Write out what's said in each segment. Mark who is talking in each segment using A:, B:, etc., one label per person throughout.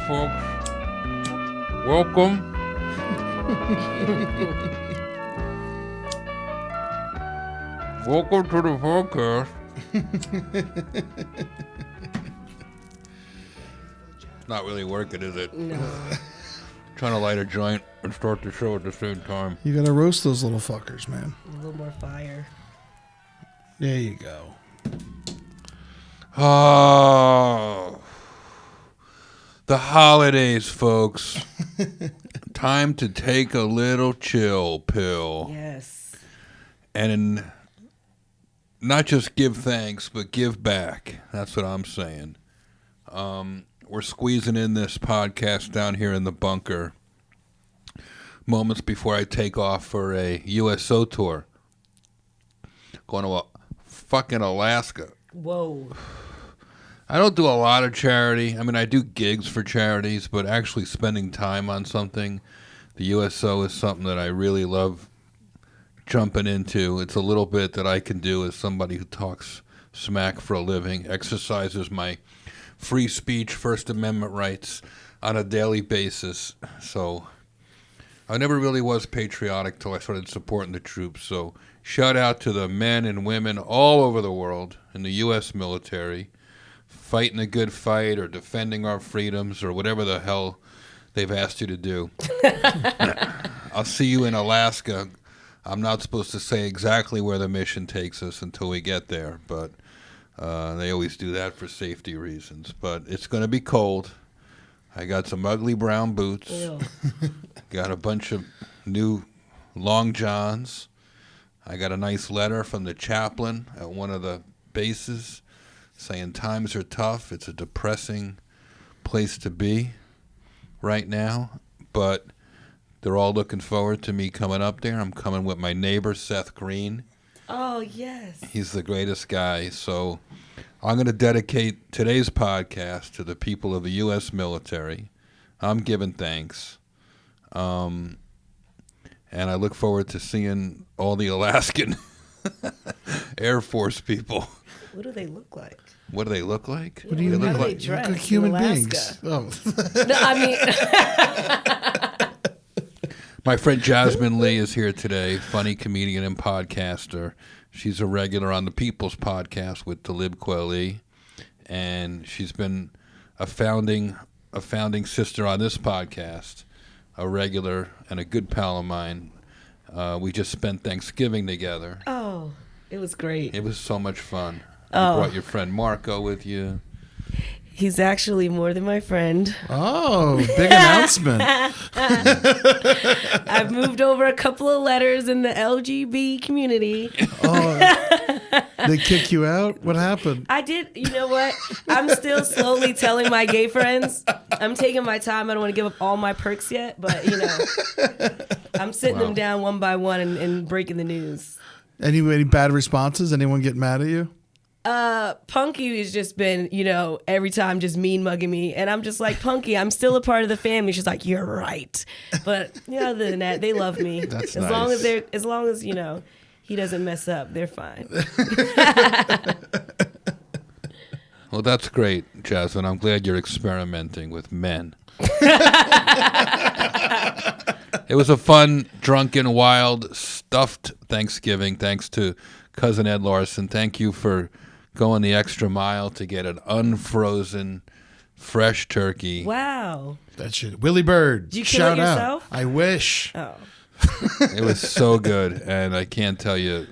A: folks. Welcome. Welcome to the podcast. Not really working, is it?
B: No.
A: Trying to light a joint and start the show at the same time.
C: You gotta roast those little fuckers, man.
B: A little more fire.
C: There you go.
A: Oh, the holidays, folks. Time to take a little chill pill.
B: Yes.
A: And not just give thanks, but give back. That's what I'm saying. We're squeezing in this podcast down here in the bunker moments before I take off for a USO tour. Going to fucking Alaska.
B: Whoa.
A: I don't do a lot of charity. I mean, I do gigs for charities, but actually spending time on something, the USO is something that I really love jumping into. It's a little bit that I can do as somebody who talks smack for a living, exercises my free speech, First Amendment rights on a daily basis. So I never really was patriotic till I started supporting the troops. So shout out to the men and women all over the world in the U.S. military, fighting a good fight or defending our freedoms or whatever the hell they've asked you to do. I'll see you in Alaska. I'm not supposed to say exactly where the mission takes us until we get there, but they always do that for safety reasons. But it's going to be cold. I got some ugly brown boots.
B: Ew.
A: Got a bunch of new long johns. I got a nice letter from the chaplain at one of the bases saying times are tough. It's a depressing place to be right now, but they're all looking forward to me coming up there. I'm coming with my neighbor, Seth Green.
B: Oh, yes.
A: He's the greatest guy. So I'm going to dedicate today's podcast to the people of the U.S. military. I'm giving thanks. And I look forward to seeing all the Alaskan Air Force people.
B: What do they look like?
A: What do they look like?
C: What do you
A: They
C: mean?
A: look
B: How do
A: like
B: they dress
C: Like
B: in
C: human
B: Alaska?
C: beings. Oh.
B: No, I mean...
A: My friend Jasmine Lee is here today, funny comedian and podcaster. She's a regular on the People's Podcast with Talib Kweli, and she's been a founding sister on this podcast, a regular and a good pal of mine. We just spent Thanksgiving together.
B: Oh, it was great.
A: It was so much fun. You
B: Oh.
A: brought your friend Marco with you.
B: He's actually more than my friend.
C: Oh, big announcement.
B: I've moved over a couple of letters in the LGB community.
C: Oh, they kick you out? What happened?
B: I did, you know what? I'm still slowly telling my gay friends. I'm taking my time. I don't want to give up all my perks yet, but, you know, I'm sitting them down one by one and breaking the news.
C: Any bad responses? Anyone get mad at you?
B: Punky has just been, you know, every time just mean mugging me. And I'm just like, Punky, I'm still a part of the family. She's like, you're right. But, you know, other than that, they love me.
A: That's
B: as
A: nice.
B: long as, you know, he doesn't mess up, they're fine.
A: Well, that's great, Jasmine. I'm glad you're experimenting with men. It was a fun, drunken, wild, stuffed Thanksgiving. Thanks to Cousin Ed Larson. Thank you for going the extra mile to get an unfrozen, fresh turkey.
B: Wow.
C: That shit. Willie Bird.
B: Did you kill
C: Shout
B: it
C: out.
B: yourself?
C: I wish.
B: Oh.
A: It was so good, and I can't tell you,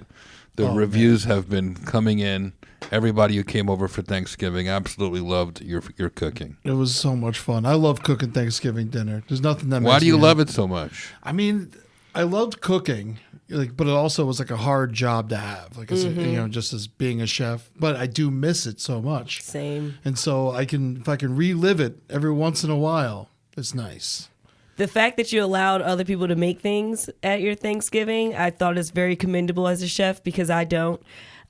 A: the
C: Oh,
A: reviews have been coming in. Everybody who came over for Thanksgiving absolutely loved your cooking.
C: It was so much fun. I love cooking Thanksgiving dinner. There's nothing that
A: Why
C: makes
A: do you
C: me
A: love
C: happy.
A: it so much?
C: I mean, I loved cooking, but it also was like a hard job to have, like as you know, just as being a chef. But I do miss it so much,
B: Same.
C: and so if I can relive it every once in a while, it's nice.
B: The fact that you allowed other people to make things at your Thanksgiving, I thought is very commendable as a chef because I don't.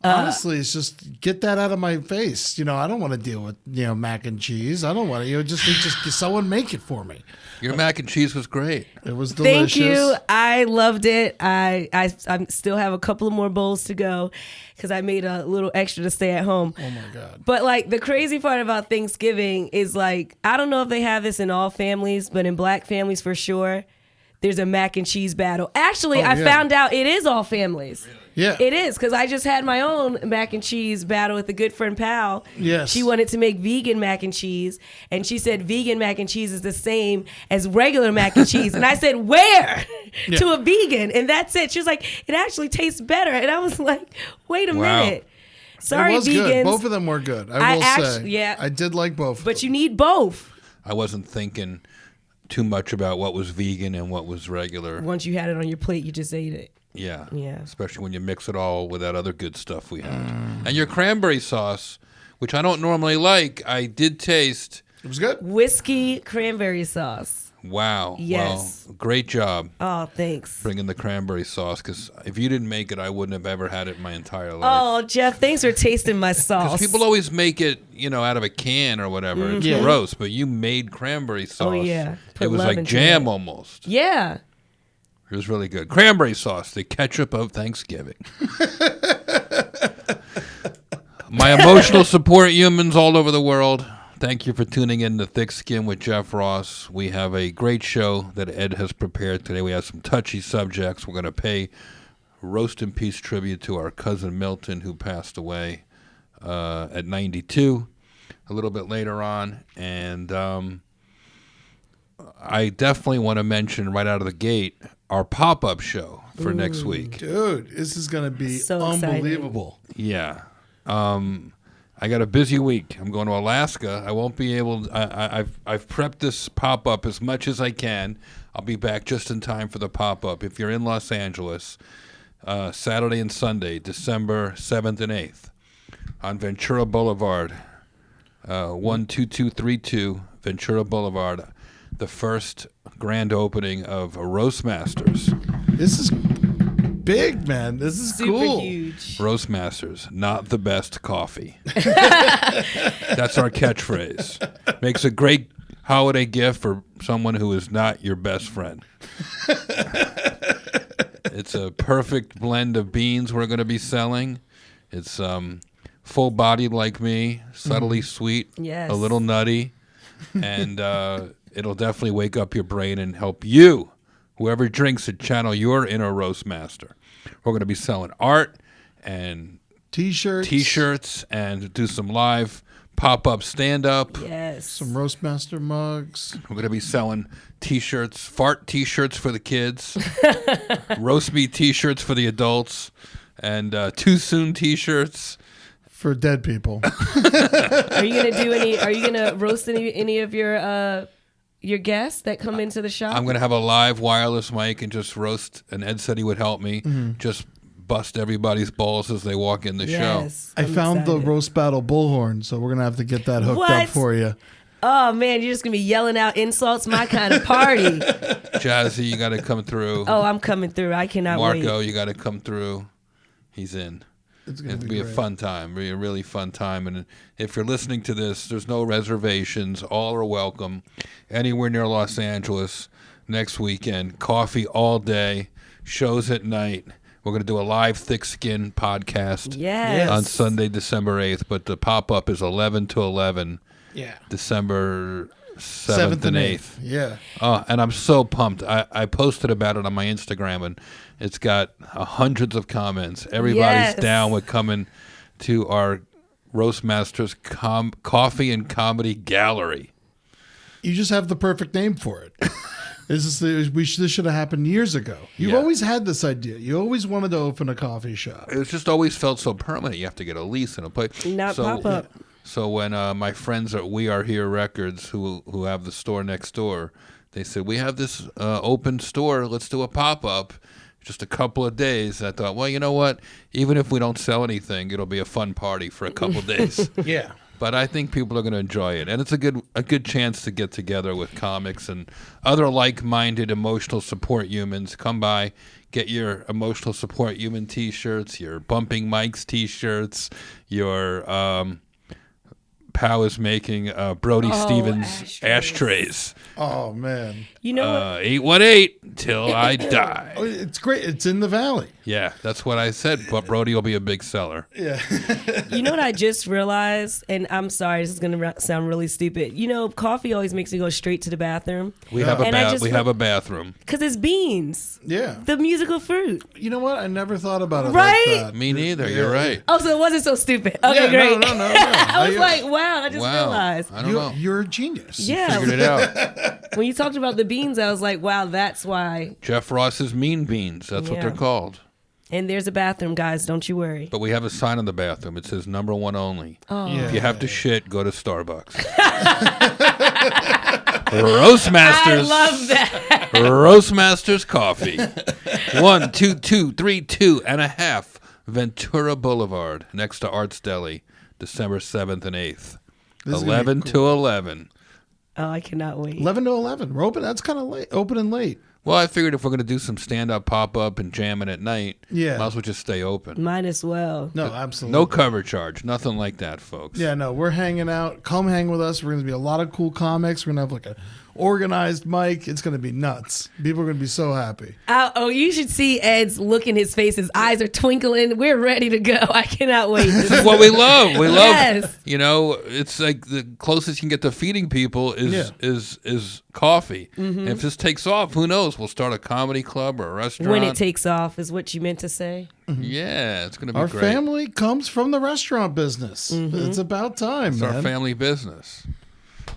C: Honestly, it's just get that out of my face. I don't want to deal with mac and cheese. I don't want to. Just someone make it for me.
A: Your mac and cheese was great.
C: It was delicious.
B: Thank you. I loved it. I still have a couple of more bowls to go because I made a little extra to stay at home.
C: Oh my God.
B: But like the crazy part about Thanksgiving is like, I don't know if they have this in all families, but in black families for sure, there's a mac and cheese battle. Actually, I found out it is all families.
C: Yeah.
B: It is, because I just had my own mac and cheese battle with a good friend, Pal.
C: Yes.
B: She wanted to make vegan mac and cheese, and she said vegan mac and cheese is the same as regular mac and cheese. And I said, where? To a vegan. And that's it. She was like, it actually tastes better. And I was like, wait a minute. Sorry,
C: it was
B: vegans.
C: Good. Both of them were good. I will say.
B: Yeah.
C: I did like both.
B: But you need both.
A: I wasn't thinking too much about what was vegan and what was regular.
B: Once you had it on your plate, you just ate it.
A: Yeah.
B: Yeah.
A: Especially when you mix it all with that other good stuff we had. And your cranberry sauce, which I don't normally like, I did taste.
C: It was good.
B: Whiskey cranberry sauce.
A: Wow.
B: Yes.
A: Well, great job
B: Oh, thanks.
A: bringing the cranberry sauce, because if you didn't make it, I wouldn't have ever had it in my entire life.
B: Oh, Jeff, thanks for tasting my sauce.
A: People always make it, out of a can or whatever. It's gross, but you made cranberry sauce.
B: Oh, yeah. Put
A: It was
B: love
A: like
B: into
A: jam
B: it.
A: almost.
B: Yeah.
A: It was really good. Cranberry sauce, the ketchup of Thanksgiving. My emotional support humans all over the world, thank you for tuning in to Thick Skin with Jeff Ross. We have a great show that Ed has prepared today. We have some touchy subjects. We're going to pay roast in peace tribute to our cousin Milton, who passed away at 92 a little bit later on. And I definitely want to mention right out of the gate our pop-up show for next week.
C: Dude, this is going to be
B: So
C: unbelievable.
A: Yeah. I got a busy week. I'm going to Alaska. I won't be able I've prepped this pop-up as much as I can. I'll be back just in time for the pop-up. If you're in Los Angeles, Saturday and Sunday, December 7th and 8th, on Ventura Boulevard, 12232 Ventura Boulevard, the first grand opening of Roastmasters.
C: This is big, man. This is
B: Super
C: cool.
B: huge.
A: Roastmasters, not the best coffee. That's our catchphrase. Makes a great holiday gift for someone who is not your best friend. It's a perfect blend of beans we're going to be selling. It's full-bodied like me, subtly sweet,
B: Yes.
A: a little nutty, and it'll definitely wake up your brain and help you, whoever drinks it, channel your inner Roastmaster. We're going to be selling art and T-shirts and do some live pop-up stand-up.
B: Yes.
C: Some Roastmaster mugs.
A: We're going to be selling T-shirts, fart T-shirts for the kids, roast meat T-shirts for the adults, and too soon T-shirts.
C: For dead people.
B: Are you gonna roast any of your guests that come into the shop?
A: I'm going to have a live wireless mic and just roast, and Ed said he would help me, just bust everybody's balls as they walk in the show.
B: Yes.
C: I
B: I'm
C: found the
B: excited.
C: roast battle bullhorn, so we're going to have to get that hooked
B: What?
C: up for you.
B: Oh man, you're just gonna be yelling out insults. My kind of party.
A: Jazzy, you got to come through.
B: Oh, I'm coming through. I cannot
A: Marco,
B: wait.
A: you got to come through. He's in.
C: It's going
A: It'll
C: to
A: be a
C: great.
A: fun time, be a really fun time. And if you're listening to this, there's no reservations. All are welcome. Anywhere near Los Angeles next weekend. Coffee all day, shows at night. We're going to do a live Thick Skin podcast
B: Yes.
A: on Sunday, December 8th. But the pop-up is 11 to 11,
C: Yeah.
A: December 7th and 8th.
C: Yeah.
A: Oh, and I'm so pumped. I posted about it on my Instagram, and it's got hundreds of comments. Everybody's
B: Yes.
A: down with coming to our Roastmasters Coffee and Comedy Gallery.
C: You just have the perfect name for it. This should have happened years ago. You've
A: Yeah.
C: always had this idea. You always wanted to open a coffee shop.
A: It's just always felt so permanent. You have to get a lease and a place.
B: Not pop-up.
A: So when my friends at We Are Here Records, who have the store next door, they said, we have this open store. Let's do a pop-up. Just a couple of days. I thought, well, you know what? Even if we don't sell anything, it'll be a fun party for a couple of days.
C: Yeah.
A: But I think people are going to enjoy it, and it's a good chance to get together with comics and other like-minded emotional support humans. Come by, get your emotional support human T-shirts, your Bumping Mics T-shirts, your Pow is making Brody Stevens ashtrays.
C: Oh man!
B: You know what?
A: 818 till I die.
C: Oh, it's great. It's in the valley.
A: Yeah, that's what I said. But Brody will be a big seller.
C: Yeah.
B: You know what I just realized, and I'm sorry, this is gonna sound really stupid. You know, coffee always makes me go straight to the bathroom.
A: We have a
B: And I just
A: we have a bathroom.
B: Because it's beans,
C: Yeah.
B: the musical fruit.
C: You know what? I never thought about it
B: Right?
C: like that.
A: Me neither.
C: Yeah.
A: You're right.
B: Oh, so it wasn't so stupid. Okay,
C: Yeah,
B: great.
C: No.
B: I was like, wow, I just
A: Wow.
B: realized.
A: I don't know.
C: You're a genius.
B: Yeah.
A: Figured it out.
B: When you talked about the beans, I was like, wow, that's why.
A: Jeff Ross's Mean Beans. That's what they're
B: Yeah.
A: called.
B: And there's a bathroom, guys. Don't you worry.
A: But we have a sign in the bathroom. It says number one only.
B: Oh.
C: Yeah.
A: If you have to shit, go to Starbucks. Roastmasters.
B: I love that.
A: Roastmasters Coffee. 12232 and a half Ventura Boulevard, next to Arts Deli, December 7th and 8th.
C: This is gonna be
A: 11
C: cool.
A: to 11.
B: Oh, I cannot wait.
C: 11 to 11. We're open. That's kind of late. Opening late.
A: Well, I figured if we're going to do some stand-up pop-up and jamming at night,
C: Yeah.
A: might as well just stay open.
B: Might as well.
C: No, absolutely.
A: No cover charge. Nothing like that, folks.
C: Yeah, no, we're hanging out. Come hang with us. We're going to be a lot of cool comics. We're going to have like a organized mic. It's going to be nuts. People are going to be so happy.
B: You should see Ed's look in his face. His eyes are twinkling. We're ready to go. I cannot wait.
A: This is what we love. We love,
B: Yes.
A: you know, it's like the closest you can get to feeding people is
C: Yeah.
A: is coffee.
B: Mm-hmm.
A: And if this takes off, who knows? We'll start a comedy club or a restaurant.
B: When it takes off is what you meant to say.
A: Yeah, it's going to be
C: Our
A: great.
C: family comes from the restaurant business. It's about time,
A: It's
C: man.
A: our family business.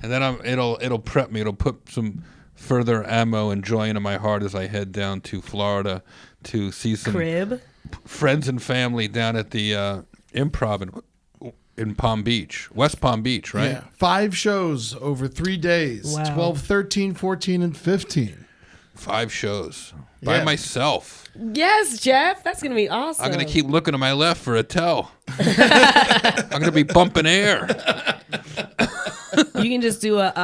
A: And then it'll prep me. It'll put some further ammo and joy into my heart as I head down to Florida to see some
B: Crib.
A: friends and family down at the Improv in Palm Beach, West Palm Beach, right?
C: Yeah. 5 shows over 3 days.
B: Wow.
C: 12, 13, 14, and 15.
A: 5 shows by
C: Yeah.
A: myself.
B: Yes, Jeff. That's going to be awesome.
A: I'm going to keep looking to my left for a tell. I'm going to be bumping air.
B: You can just do a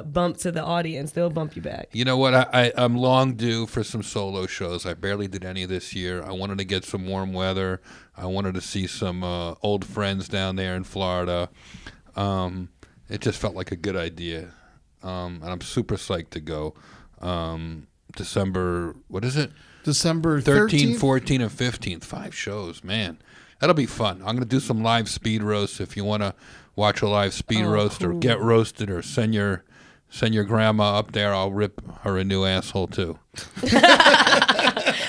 B: bump to the audience. They'll bump you back.
A: You know what? I'm long due for some solo shows. I barely did any this year. I wanted to get some warm weather. I wanted to see some old friends down there in Florida. It just felt like a good idea. And I'm super psyched to go. December, what is it?
C: December
A: 13,
C: 13th.
A: 14, and 15th. 5 shows, man. That'll be fun. I'm going to do some live speed roasts if you want to watch a live speed roast or get roasted or send your grandma up there. I'll rip her a new asshole too. It's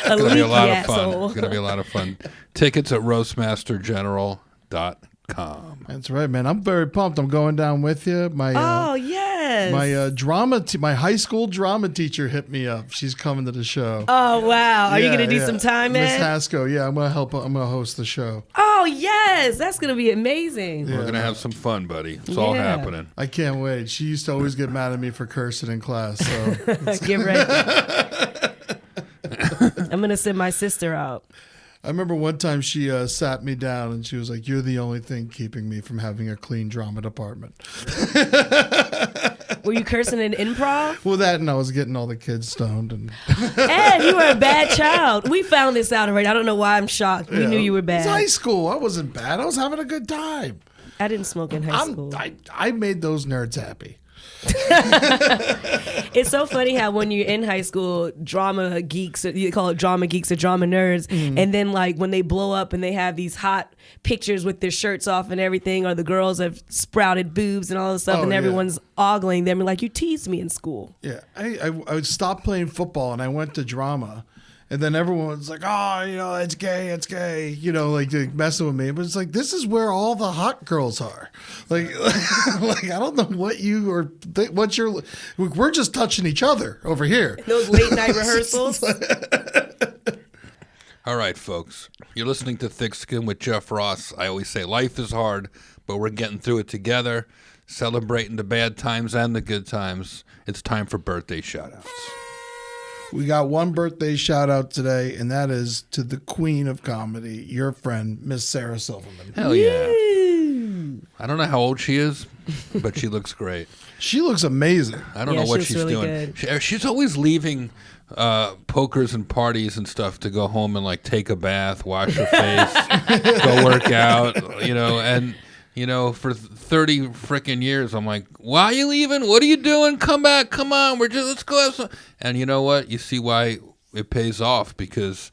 A: going to be a lot of fun. It's going to be a lot of fun. Tickets at roastmastergeneral.com.
C: That's right, man. I'm very pumped. I'm going down with you. My
B: Oh, yes.
C: my high school drama teacher hit me up. She's coming to the show.
B: Oh, wow. Are you
C: Yeah,
B: going to do
C: yeah.
B: some time,
C: Miss
B: Ed?
C: Haskell. Yeah, I'm gonna help. I'm gonna host the show.
B: Oh, yes. That's going to be amazing.
A: We're going to have some fun, buddy. It's all
B: Yeah.
A: happening.
C: I can't wait. She used to always get mad at me for cursing in class. So
B: Get ready. I'm going to send my sister out.
C: I remember one time she sat me down and she was like, "You're the only thing keeping me from having a clean drama department."
B: Were you cursing in improv?
C: Well, that and I was getting all the kids stoned and
B: Ed, you were a bad child. We found this out already. I don't know why I'm shocked. We knew you were
C: It's high
B: bad.
C: school. I wasn't bad. I was having a good time.
B: I didn't smoke in high school.
C: I made those nerds happy.
B: It's so funny how when you're in high school, drama geeks, you call it drama geeks or drama nerds, and then like when they blow up and they have these hot pictures with their shirts off and everything, or the girls have sprouted boobs and all this stuff,
C: Oh,
B: and
C: yeah.
B: everyone's ogling them, like, you teased me in school.
C: Yeah, I stopped playing football and I went to drama, and then everyone was like, "Oh, you know, it's gay," you know, like messing with me. But it's like this is where all the hot girls are. Like, like I don't know what you or what you're. We're just touching each other over here.
B: Those late night rehearsals.
A: All right, folks. You're listening to Thick Skin with Jeff Ross. I always say life is hard, but we're getting through it together, celebrating the bad times and the good times. It's time for birthday shout-outs.
C: We got one birthday shout out today, and that is to the queen of comedy, your friend, Miss Sarah Silverman.
A: Hell yeah. I don't know how old she is, but she looks great.
C: She looks amazing.
A: I don't
B: Yeah,
A: know what
B: she
A: she's
B: looks really
A: doing.
B: good.
A: She's always leaving pokers and parties and stuff to go home and like take a bath, wash her face, go work out, and for 30 freaking years I'm like, why are you leaving? What are you doing? Come back, come on, let's go have some. And you know what? You see why it pays off, because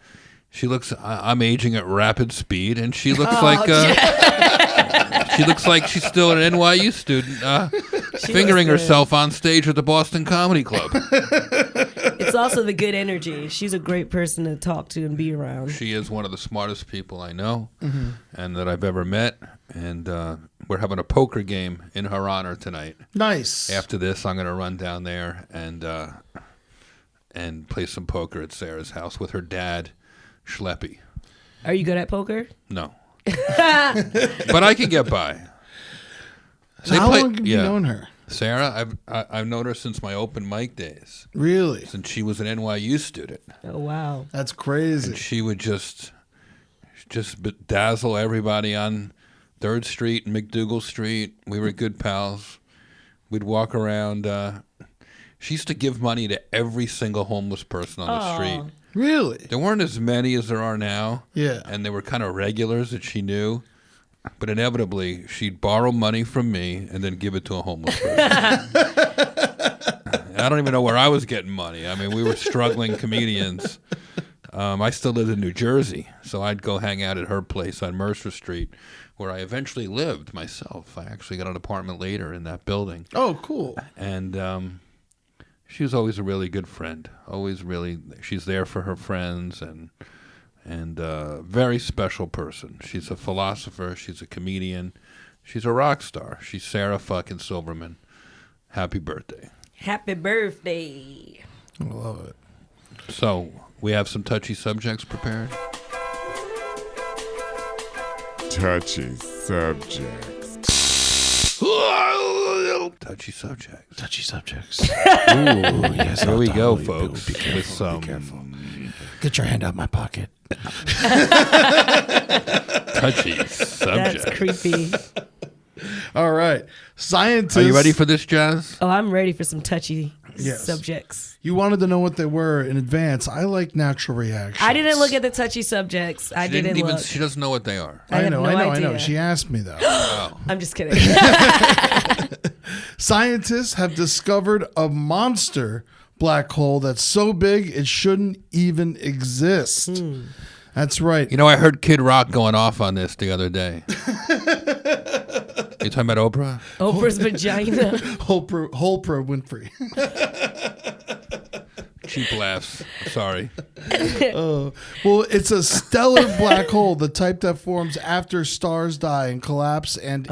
A: she looks. I'm aging at rapid speed, and she looks she looks like she's still an NYU student, fingering herself on stage at the Boston Comedy Club.
B: It's also the good energy. She's a great person to talk to and be around.
A: She is one of the smartest people I know and that I've ever met. And we're having a poker game in her honor tonight.
C: Nice.
A: After this, I'm going to run down there and play some poker at Sarah's house with her dad, Schleppy.
B: Are you good at poker?
A: No. But I can get by.
C: So how long have you known her?
A: Sarah, I've known her since my open mic days.
C: Really?
A: Since she was an NYU student.
B: Oh, wow.
C: That's crazy.
A: And she would just dazzle everybody on 3rd Street and McDougal Street. We were good pals. We'd walk around. She used to give money to every single homeless person on the street.
C: Really?
A: There weren't as many as there are now.
C: Yeah.
A: And they were kind of regulars that she knew. But inevitably, she'd borrow money from me and then give it to a homeless person. I don't even know where I was getting money. I mean, we were struggling comedians. I still lived in New Jersey, so I'd go hang out at her place on Mercer Street, where I eventually lived myself. I actually got an apartment later in that building.
C: Oh, cool.
A: And she was always a really good friend. She's there for her friends and very special person. She's a philosopher. She's a comedian. She's a rock star. She's Sarah fucking Silverman. Happy birthday.
B: Happy birthday.
C: I love it.
A: So we have some touchy subjects prepared.
D: Touchy subjects.
A: Touchy subjects.
C: Touchy subjects.
A: Ooh,
C: yes,
A: here
C: I'll
A: we go,
C: totally do.
A: folks.
C: Be careful,
A: With some
C: be careful. Get your hand out my pocket.
A: touchy subjects.
B: That's creepy.
C: All right. Scientists.
A: Are you ready for this, Jazz?
B: Oh, I'm ready for some touchy
C: Yes.
B: subjects.
C: You wanted to know what they were in advance. I like natural reactions.
B: I didn't look at the touchy subjects. I didn't look.
A: She doesn't know what they are.
B: I have no
C: I know.
B: idea.
C: She asked me though.
B: I'm just kidding.
C: Scientists have discovered a monster black hole that's so big it shouldn't even exist. That's right.
A: You know, I heard Kid Rock going off on this the other day. You talking about Oprah?
B: Oprah's vagina.
C: Oprah Winfrey.
A: Cheap laughs. Sorry.
C: Well, it's a stellar black hole, the type that forms after stars die and collapse and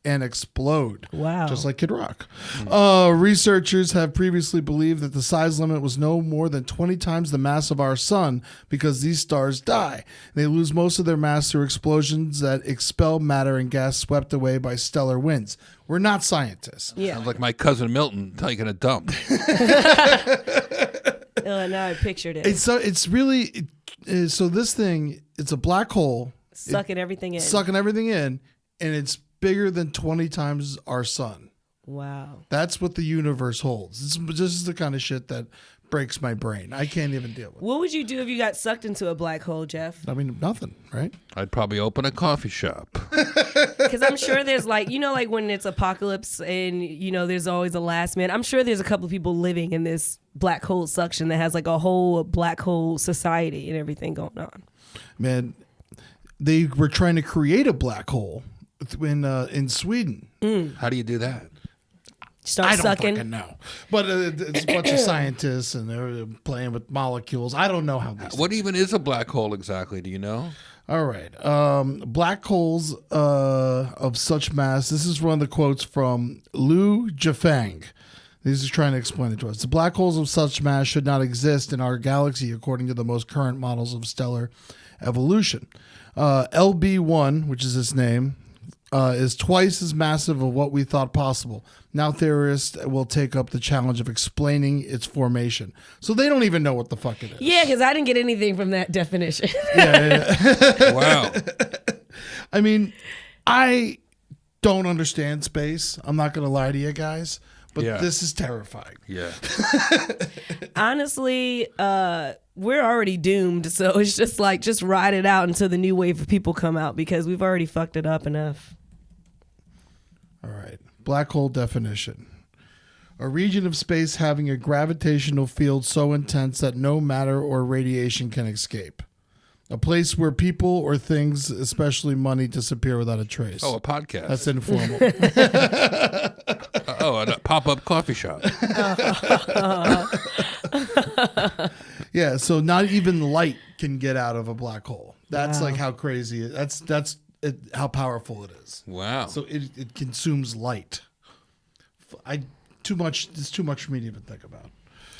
C: explode.
B: Wow.
C: Just like Kid Rock. Researchers have previously believed that the size limit was no more than 20 times the mass of our sun because these stars die. They lose most of their mass through explosions that expel matter and gas swept away by stellar winds. We're not scientists.
B: Yeah.
A: Sounds like my cousin Milton taking a dump.
B: Now I pictured it.
C: So this thing, it's a black hole.
B: Sucking everything in.
C: Sucking everything in, and it's bigger than 20 times our sun.
B: Wow.
C: That's what the universe holds. This is the kind of shit that breaks my brain. I can't even deal with it.
B: What would you do if you got sucked into a black hole, Jeff?
C: I mean, nothing, right?
A: I'd probably open a coffee shop.
B: Because I'm sure there's like when it's apocalypse and, there's always a last man. I'm sure there's a couple of people living in this black hole suction that has like a whole black hole society and everything going on.
C: Man, they were trying to create a black hole in Sweden.
A: How do you do that?
B: Start
C: I don't
B: sucking.
C: fucking know. But it's a bunch of scientists and they're playing with molecules. I don't know how these
A: What even is a black hole exactly? Do you know?
C: All right. Black holes of such mass. This is one of the quotes from Liu Jifang. He's trying to explain it to us. The black holes of such mass should not exist in our galaxy according to the most current models of stellar evolution. LB1, which is its name, is twice as massive of what we thought possible. Now theorists will take up the challenge of explaining its formation. So they don't even know what the fuck it is.
B: Yeah, because I didn't get anything from that definition.
C: Yeah.
A: Wow.
C: I mean, I don't understand space. I'm not going to lie to you guys, but
A: Yeah.
C: this is terrifying.
A: Yeah.
B: Honestly, we're already doomed. So it's just like, just ride it out until the new wave of people come out because we've already fucked it up enough.
C: All right. Black hole definition. A region of space having a gravitational field so intense that no matter or radiation can escape. A place where people or things, especially money, disappear without a trace.
A: Oh, a podcast.
C: That's informal.
A: A pop-up coffee shop.
C: Yeah, so not even light can get out of a black hole. That's like how crazy it is. That's how powerful it is.
A: Wow.
C: So it consumes light. It's too much for me to even think about.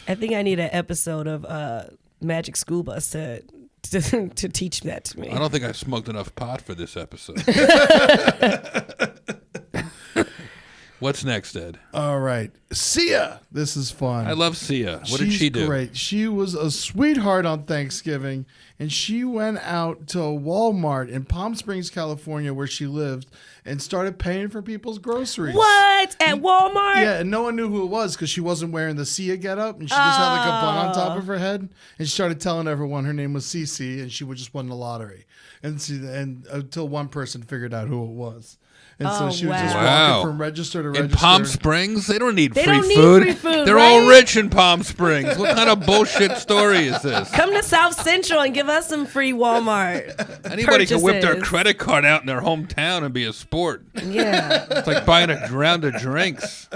B: I think I need an episode of Magic School Bus to teach that to me.
A: I don't think I smoked enough pot for this episode. What's next, Ed?
C: All right. Sia. This is fun.
A: I love Sia. What did
C: She's
A: she do?
C: Great. She was a sweetheart on Thanksgiving, and she went out to a Walmart in Palm Springs, California, where she lived, and started paying for people's groceries.
B: What? At Walmart?
C: Yeah, and no one knew who it was because she wasn't wearing the Sia getup, and she just had like a bun on top of her head, and she started telling everyone her name was Cece, and she would just won the lottery, and until one person figured out who it was. And so she was just
A: Wow.
C: walking from register to register.
A: In Palm Springs, they don't need
B: They
A: free
B: don't need
A: food.
B: free food,
A: They're
B: right?
A: all rich in Palm Springs. What kind of bullshit story is this?
B: Come to South Central and give us some free Walmart.
A: Anybody can whip their
B: purchases.
A: credit card out in their hometown and be a sport.
B: Yeah.
A: It's like buying a round of drinks.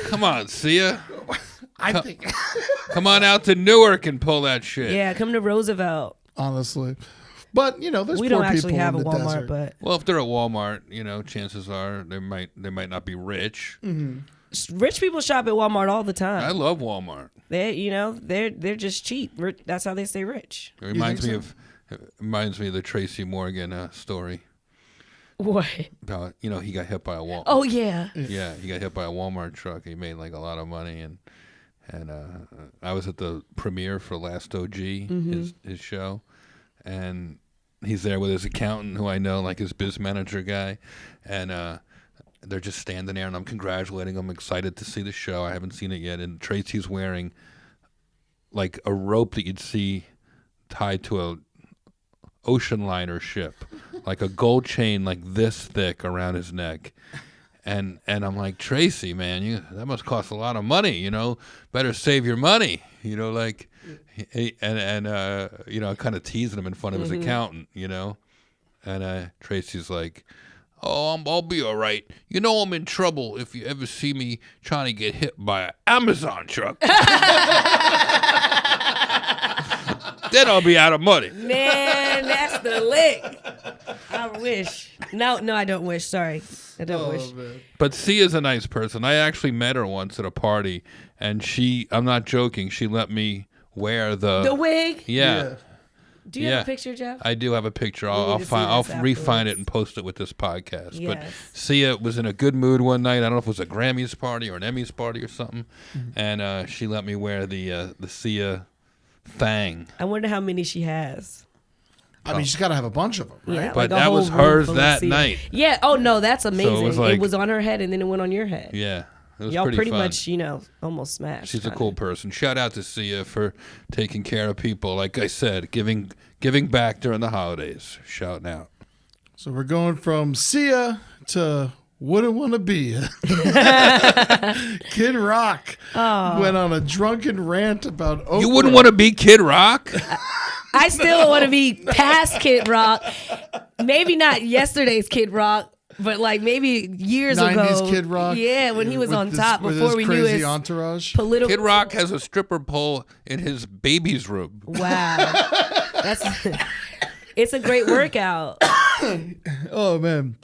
A: Come on, Sia.
C: I think,
A: Come on out to Newark and pull that shit.
B: Yeah, come to Roosevelt.
C: honestly. But, there's
B: We
C: poor
B: don't actually
C: people
B: have a
C: in the
B: Walmart,
C: desert.
B: but
A: Well, if they're at Walmart, chances are they might not be rich.
B: rich people shop at Walmart all the
A: I
B: time.
A: love Walmart.
B: They're just cheap. That's how they stay rich.
A: It reminds me of the Tracy Morgan story
B: What?
A: about he got hit by a Walmart.
B: Oh yeah.
A: Yeah, he got hit by a Walmart truck. He made like a lot of money, and I was at the premiere for Last OG, his show, and he's there with his accountant, who I know, like his biz manager guy, and they're just standing there, and I'm congratulating him, excited to see the show. I haven't seen it yet, and Tracy's wearing like a rope that you'd see tied to a ocean liner ship, like a gold chain like this thick around his neck. And I'm like, Tracy, man, that must cost a lot of money, better save your money, kind of teasing him in front of his accountant, and Tracy's like, oh, I'll be all right. I'm in trouble if you ever see me trying to get hit by an Amazon truck. Then I'll be out of money.
B: Man, that's the lick. I wish. No, I don't wish. Sorry. I don't wish.
C: Man.
A: But Sia's a nice person. I actually met her once at a party, and I'm not joking, she let me wear
B: The wig?
A: Yeah.
B: Do you have a picture, Jeff?
A: I do have a picture.
B: We
A: I'll
B: need to see
A: find. I'll
B: this
A: re-find it
B: afterwards.
A: and post it with this podcast.
B: Yes.
A: But Sia was in a good mood one night. I don't know if it was a Grammys party or an Emmys party or something, and she let me wear the Sia thing.
B: I wonder how many she has.
C: I mean, she's got to have a bunch of them, right?
B: Yeah,
A: But
B: like a
A: that
B: whole
A: was
B: room
A: hers
B: full of
A: that
B: Sia.
A: night.
B: Yeah. Oh no, that's amazing.
A: So it was like-
B: it was on her head and then it went on your head.
A: Yeah, it was
B: Y'all pretty
A: fun.
B: much, almost smashed.
A: She's a
B: on
A: cool
B: it.
A: person. Shout out to Sia for taking care of people. Like I said, giving back during the holidays. Shouting out.
C: So we're going from Sia to wouldn't want to be. Kid Rock went on a drunken rant about Oprah.
A: You wouldn't want to be Kid Rock?
B: I still want to be past Kid Rock. Maybe not yesterday's Kid Rock, but like maybe years
C: 90s
B: ago.
C: Kid Rock.
B: Yeah, when he was
C: with
B: on
C: his-
B: top
C: with
B: before
C: his
B: we knew
C: crazy
B: his
C: entourage.
B: political.
A: Kid Rock has a stripper pole in his baby's room.
B: Wow, it's a great workout.
C: Oh man.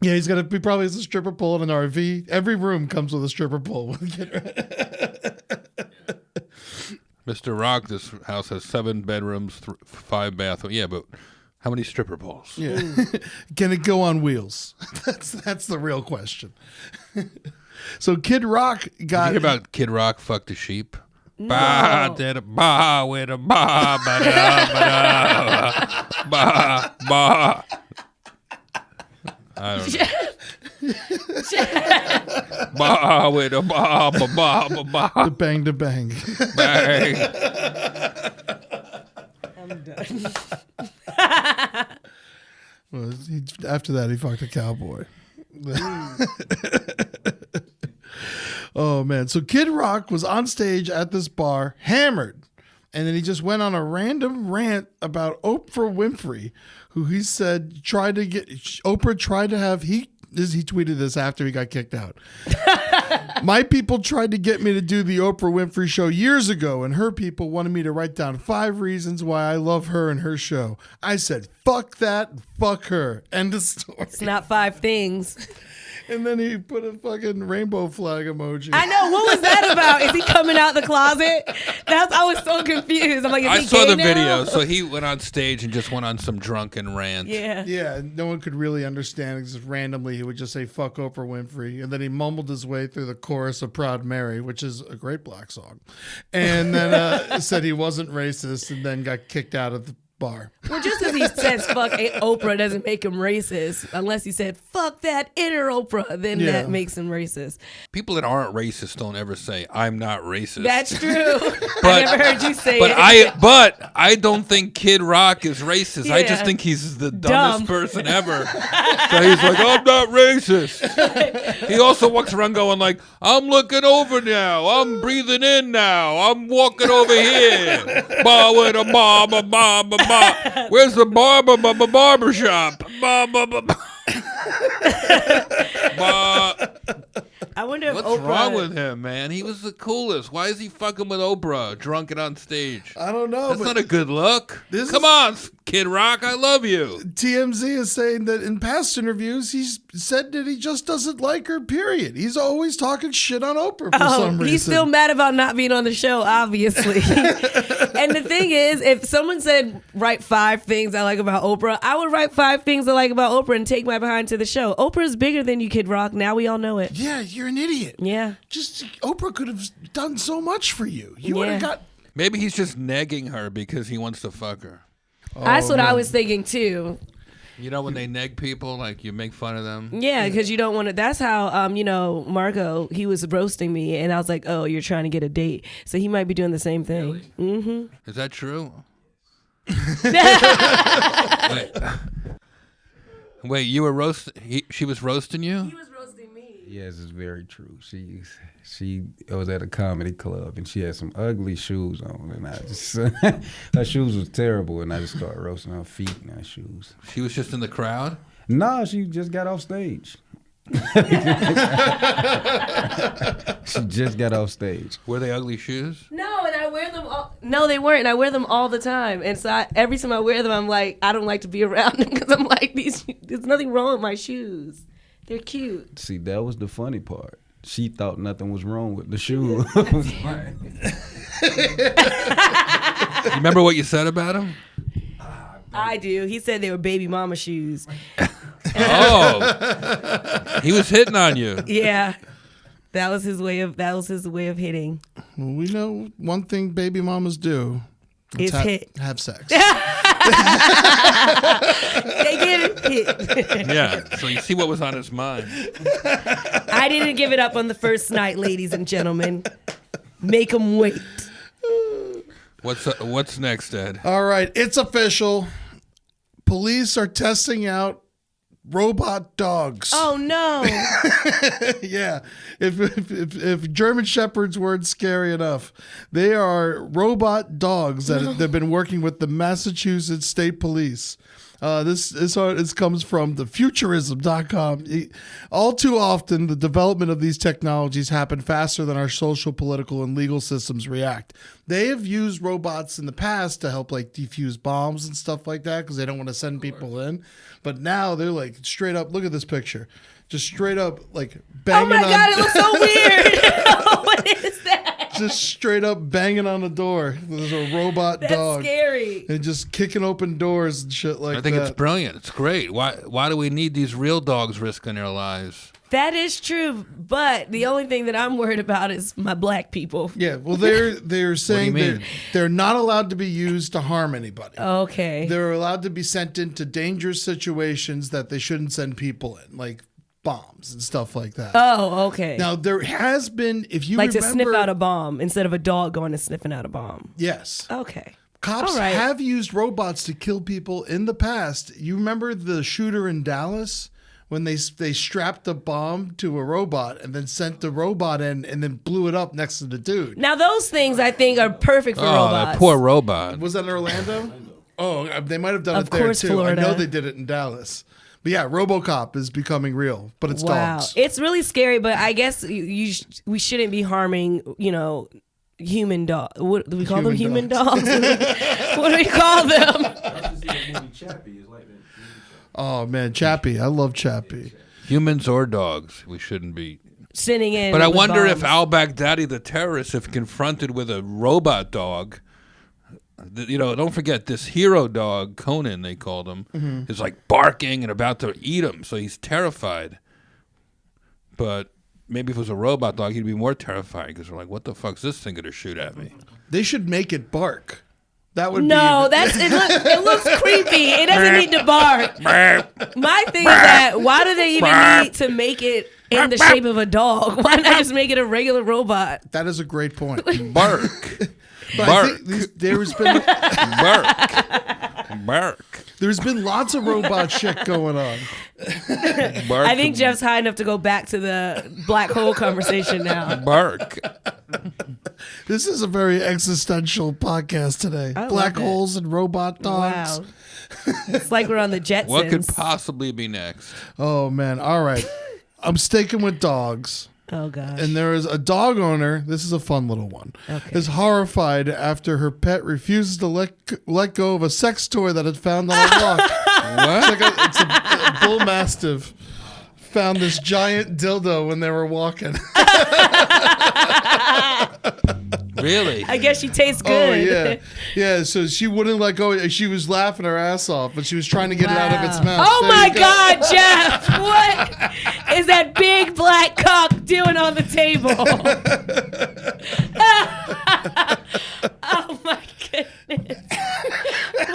C: Yeah, he probably has a stripper pole in an RV. Every room comes with a stripper pole.
A: Mr. Rock, this house has 7 bedrooms, 5 bathrooms. Yeah, but how many stripper poles?
C: Yeah. Can it go on wheels? That's the real question. So Kid Rock
A: Did
C: got
A: you hear about Kid Rock fucked a sheep? Ba da da ba with a ba ba da ba da ba ba. I don't know. Ba with a ba ba ba ba ba.
C: The bang to bang.
A: Bang.
B: I'm done.
C: Well, after that, he fucked a cowboy. Oh, man. So Kid Rock was on stage at this bar, hammered. And then he just went on a random rant about Oprah Winfrey, who he said Oprah tried to have, he tweeted this after he got kicked out. My people tried to get me to do the Oprah Winfrey show years ago, and her people wanted me to write down 5 reasons why I love her and her show. I said, fuck that, fuck her. End of story.
B: It's not 5 things.
C: And then he put a fucking rainbow flag emoji.
B: I know. What was that about? Is he coming out the closet? I was so confused. I'm like, is
A: I
B: he
A: saw
B: gay
A: the
B: now?
A: video. So he went on stage and just went on some drunken rant.
B: Yeah.
C: Yeah, no one could really understand. Just randomly, he would just say "fuck Oprah Winfrey," and then he mumbled his way through the chorus of "Proud Mary," which is a great black song, and then said he wasn't racist, and then got kicked out of the bar.
B: Well, just because he says fuck Oprah doesn't make him racist. Unless he said fuck that inner Oprah, then that makes him racist.
A: People that aren't racist don't ever say "I'm not racist."
B: That's true. I never heard you say it.
A: But I don't think Kid Rock is racist. I just
B: Yeah.
A: think he's the dumbest
B: Dumb.
A: person ever. So he's like, I'm not racist. He also walks around going like, I'm looking over now. I'm breathing in now. I'm walking over here. Ba with a ba ba ba ba ba. Where's the barber shop? Ba ba ba ba. Ba.
B: I wonder if
A: What's
B: Oprah.
A: wrong with him, man? He was the coolest. Why is he fucking with Oprah, drunken on stage?
C: I don't know,
A: That's
C: but
A: not a good look.
C: This
A: Come
C: is-
A: on, Kid Rock, I love you.
C: TMZ is saying that in past interviews, he's said that he just doesn't like her, period. He's always talking shit on Oprah for some reason.
B: He's still mad about not being on the show, obviously. And the thing is, if someone said write 5 things I like about Oprah, I would write 5 things I like about Oprah and take my behind to the show. Oprah's bigger than you, Kid Rock. Now we all know it.
C: Yeah, you're an idiot.
B: Yeah.
C: Just Oprah could have done so much for you. You would have
B: Yeah.
C: got.
A: Maybe he's just negging her because he wants to fuck her.
B: That's what I
C: man.
B: was thinking too.
A: You know when they neg people, like you make fun of them?
B: Yeah, because you don't want to. That's how, Marco, he was roasting me, and I was like, oh, you're trying to get a date. So he might be doing the same thing.
A: Really?
B: Mm-hmm.
A: Is that true? Wait, you were she was roasting you?
B: was roasting me.
E: Yes, it's very true. She was at a comedy club and she had some ugly shoes on, and I just her shoes was terrible, and I just started roasting her feet and her shoes.
A: She was just in the crowd?
E: No, she just got off stage. She just got off stage.
A: Were they ugly shoes?
B: No, and I wear them all. No, they weren't. And I wear them all the time. And so every time I wear them, I'm like, I don't like to be around them because I'm like, there's nothing wrong with my shoes. They're cute.
E: See, that was the funny part. She thought nothing was wrong with the shoe.
A: You remember what you said about him?
B: I do. He said they were baby mama shoes.
A: Oh, he was hitting on you.
B: Yeah. That was his way of hitting.
C: Well, we know one thing baby mamas do.
B: Is hit.
C: Have sex.
B: They get hit.
A: Yeah, so you see what was on his mind.
B: I didn't give it up on the first night, ladies and gentlemen. Make them wait.
A: What's next, Ed?
C: All right, it's official. Police are testing out robot dogs.
B: Oh no.
C: Yeah. If German Shepherds weren't scary enough, they are robot dogs that they've been working with the Massachusetts State Police. This comes from thefuturism.com. All too often, the development of these technologies happen faster than our social, political, and legal systems react. They have used robots in the past to help like defuse bombs and stuff like that because they don't want to send people in. But now they're like straight up. Look at this picture. Just straight up like banging.
B: Oh my God! It looks so weird. What is that?
C: Just straight up banging on the door. There's a robot
B: That's
C: dog.
B: scary.
C: And just kicking open doors and shit like that.
A: I think it's brilliant. It's great. Why do we need these real dogs risking their lives?
B: That is true, but the only thing that I'm worried about is my black people.
C: Yeah, well, they're saying
A: mean?
C: they're not allowed to be used to harm anybody.
B: Okay.
C: They're allowed to be sent into dangerous situations that they shouldn't send people in, like bombs and stuff like that.
B: Oh, okay.
C: Now, there has been, if you
B: like
C: remember...
B: to sniff out a bomb instead of a dog going and sniffing out a bomb.
C: Yes.
B: Okay.
C: Cops
B: All right.
C: have used robots to kill people in the past. You remember the shooter in Dallas? When they strapped a bomb to a robot and then sent the robot in and then blew it up next to the dude.
B: Now those things I think are perfect for
A: Oh,
B: robots.
A: that poor robot.
C: Was that in Orlando? Oh, they might have done
B: Of
C: it there
B: course,
C: too.
B: Florida.
C: I know they did it in Dallas. But yeah, RoboCop is becoming real, but it's
B: Wow,
C: dogs.
B: it's really scary. But I guess we shouldn't be harming, human dog. What do we call them? Human dogs. What do we call them?
C: Oh man, Chappie. I love Chappie.
A: Humans or dogs, we shouldn't be.
B: Sitting in.
A: But I
B: with
A: wonder if
B: bombs.
A: al-Baghdadi, the terrorist, if confronted with a robot dog, don't forget this hero dog, Conan, they called him, is like barking and about to eat him, so he's terrified. But maybe if it was a robot dog, he'd be more terrified because they're like, what the fuck's this thing going to shoot at me?
C: They should make it bark. That would
B: No,
C: be
B: it looks creepy. It doesn't need to bark. My thing is that why do they even need to make it in the shape of a dog? Why not just make it a regular robot?
C: that is a great point.
A: Bark.
C: But
A: Bark.
C: I think there's been
A: Bark.
C: there's been lots of robot shit going on.
A: Bark.
B: I think Jeff's high enough to go back to the black hole conversation now.
A: Bark.
C: This is a very existential podcast today.
B: I
C: Black
B: love it.
C: holes and robot dogs.
B: Wow. It's like we're on the Jetsons.
A: What could possibly be next?
C: Oh man! All right, I'm sticking with dogs.
B: Oh gosh.
C: And there is a dog owner. This is a fun little one.
B: Okay.
C: Is horrified after her pet refuses to let go of a sex toy that it found on a walk.
A: What?
C: It's a bull mastiff. Found this giant dildo when they were walking.
A: Really?
B: I guess she tastes
C: Oh
B: good.
C: yeah, yeah. So she wouldn't let go. She was laughing her ass off, but she was trying to get it out of its mouth.
B: Oh
C: There
B: my
C: you go.
B: God, Jeff! What is that big black cock doing on the table? Oh my goodness!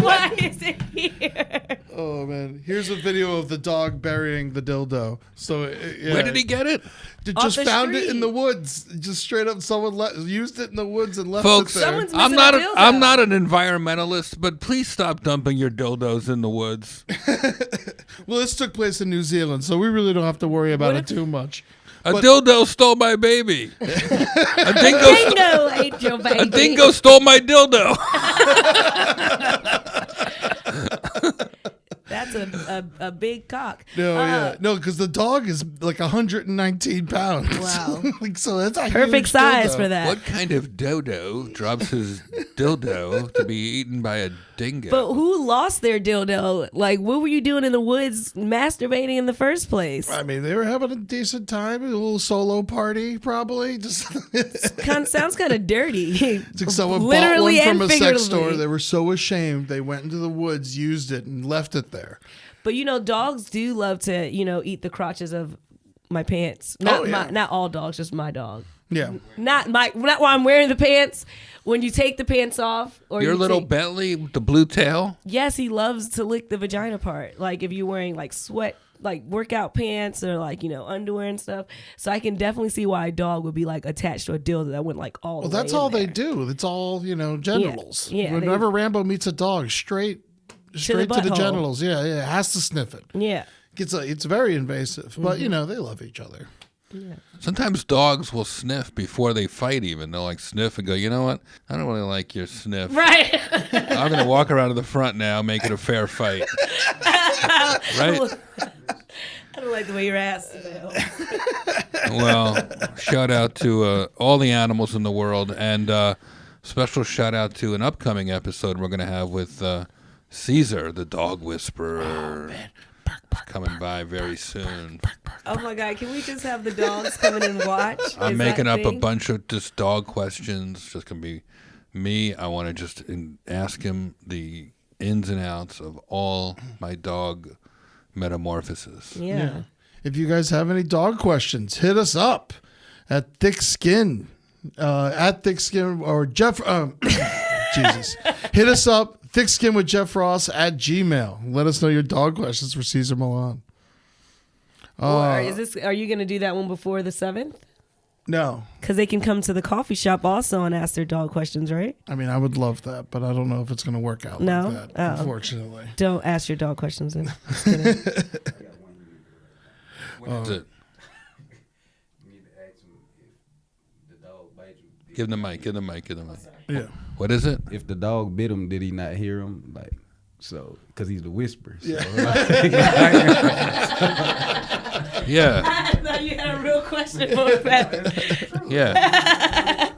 B: Why is it here?
C: Oh man, here's a video of the dog burying the dildo. So yeah.
A: Where did he get it?
C: Just
B: the
C: found it in
B: street.
C: the woods. Just straight up, someone used it in the woods and left
A: Folks,
C: it there.
B: Someone's
A: I'm
B: missing
A: not.
B: a dildo.
A: I'm not an environmentalist, but please stop dumping your dildos in the woods.
C: Well, this took place in New Zealand, so we really don't have to worry about it too much.
A: A dildo stole my baby. A dingo,
B: Dingo ate your baby.
A: a dingo stole my dildo.
B: That's a big cock.
C: No, because the dog is like 119 pounds.
B: Wow.
C: Like, so that's a
B: Perfect
C: huge
B: size
C: dildo.
B: for that.
A: What kind of dodo drops his dildo to be eaten by a dingo?
B: But who lost their dildo? Like, what were you doing in the woods masturbating in the first place?
C: I mean, they were having a decent time, a little solo party, probably. Just
B: Sounds kind of dirty.
C: it's like someone
B: Literally
C: bought one
B: and
C: from a sex
B: figuratively.
C: store. They were so ashamed, they went into the woods, used it, and left it there.
B: But dogs do love to, eat the crotches of my pants.
C: Oh, yeah.
B: Not all dogs, just my dog.
C: Yeah.
B: Not while I'm wearing the pants. When you take the pants off, or
A: Your
B: you
A: little
B: take-
A: Bentley with the blue tail?
B: yes, he loves to lick the vagina part. Like if you're wearing like sweat, like workout pants or like underwear and stuff. So I can definitely see why a dog would be like attached to a dildo that went like all.
C: Well,
B: the way
C: that's
B: in
C: all they
B: there.
C: do. It's all, genitals.
B: Yeah,
C: Whenever Rambo meets a dog, straight to the
B: butthole.
C: genitals. Yeah, it has to sniff it.
B: Yeah.
C: It's very invasive, but they love each other.
A: Sometimes dogs will sniff before they fight even. They'll like sniff and go, you know what? I don't really like your sniff.
B: Right.
A: I'm going to walk around to the front now, make it a fair fight. Right?
B: I don't like the way your ass smells.
A: Well, shout out to all the animals in the world, and special shout out to an upcoming episode we're going to have with Caesar, the dog whisperer. Oh, man. Coming by very soon.
B: Oh my God! Can we just have the dogs come in and watch?
A: I'm
B: Is
A: making
B: that
A: up a
B: thing?
A: bunch of just dog questions. Just gonna be me. I want to just ask him the ins and outs of all my dog metamorphoses.
B: Yeah.
C: if you guys have any dog questions, hit us up at Thick Skin, or Jeff. Jesus, hit us up, Thick Skin with Jeff Ross at Gmail. Let us know your dog questions for Caesar Milan.
B: Or are you going to do that one before the 7th?
C: No.
B: Because they can come to the coffee shop also and ask their dog questions, right?
C: I mean, I would love that, but I don't know if it's going to work out
B: No?
C: like that,
B: Oh.
C: unfortunately.
B: Don't ask your dog questions then. Just kidding.
A: What's it? Give him the mic. Give him the mic. Give him the mic.
C: Yeah.
A: What is it?
E: If the dog bit him, did he not hear him? Like, so, because he's the whisperer. So,
A: Yeah.
B: I thought you had a real question for Pat.
A: Yeah.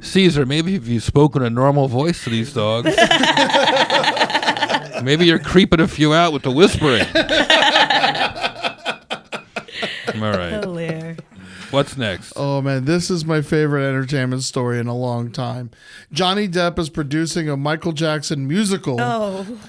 A: Caesar, maybe if you spoke in a normal voice to these dogs, maybe you're creeping a few out with the whispering. All right.
B: Hilarious.
A: What's next?
C: Oh, man, this is my favorite entertainment story in a long time. Johnny Depp is producing a Michael Jackson musical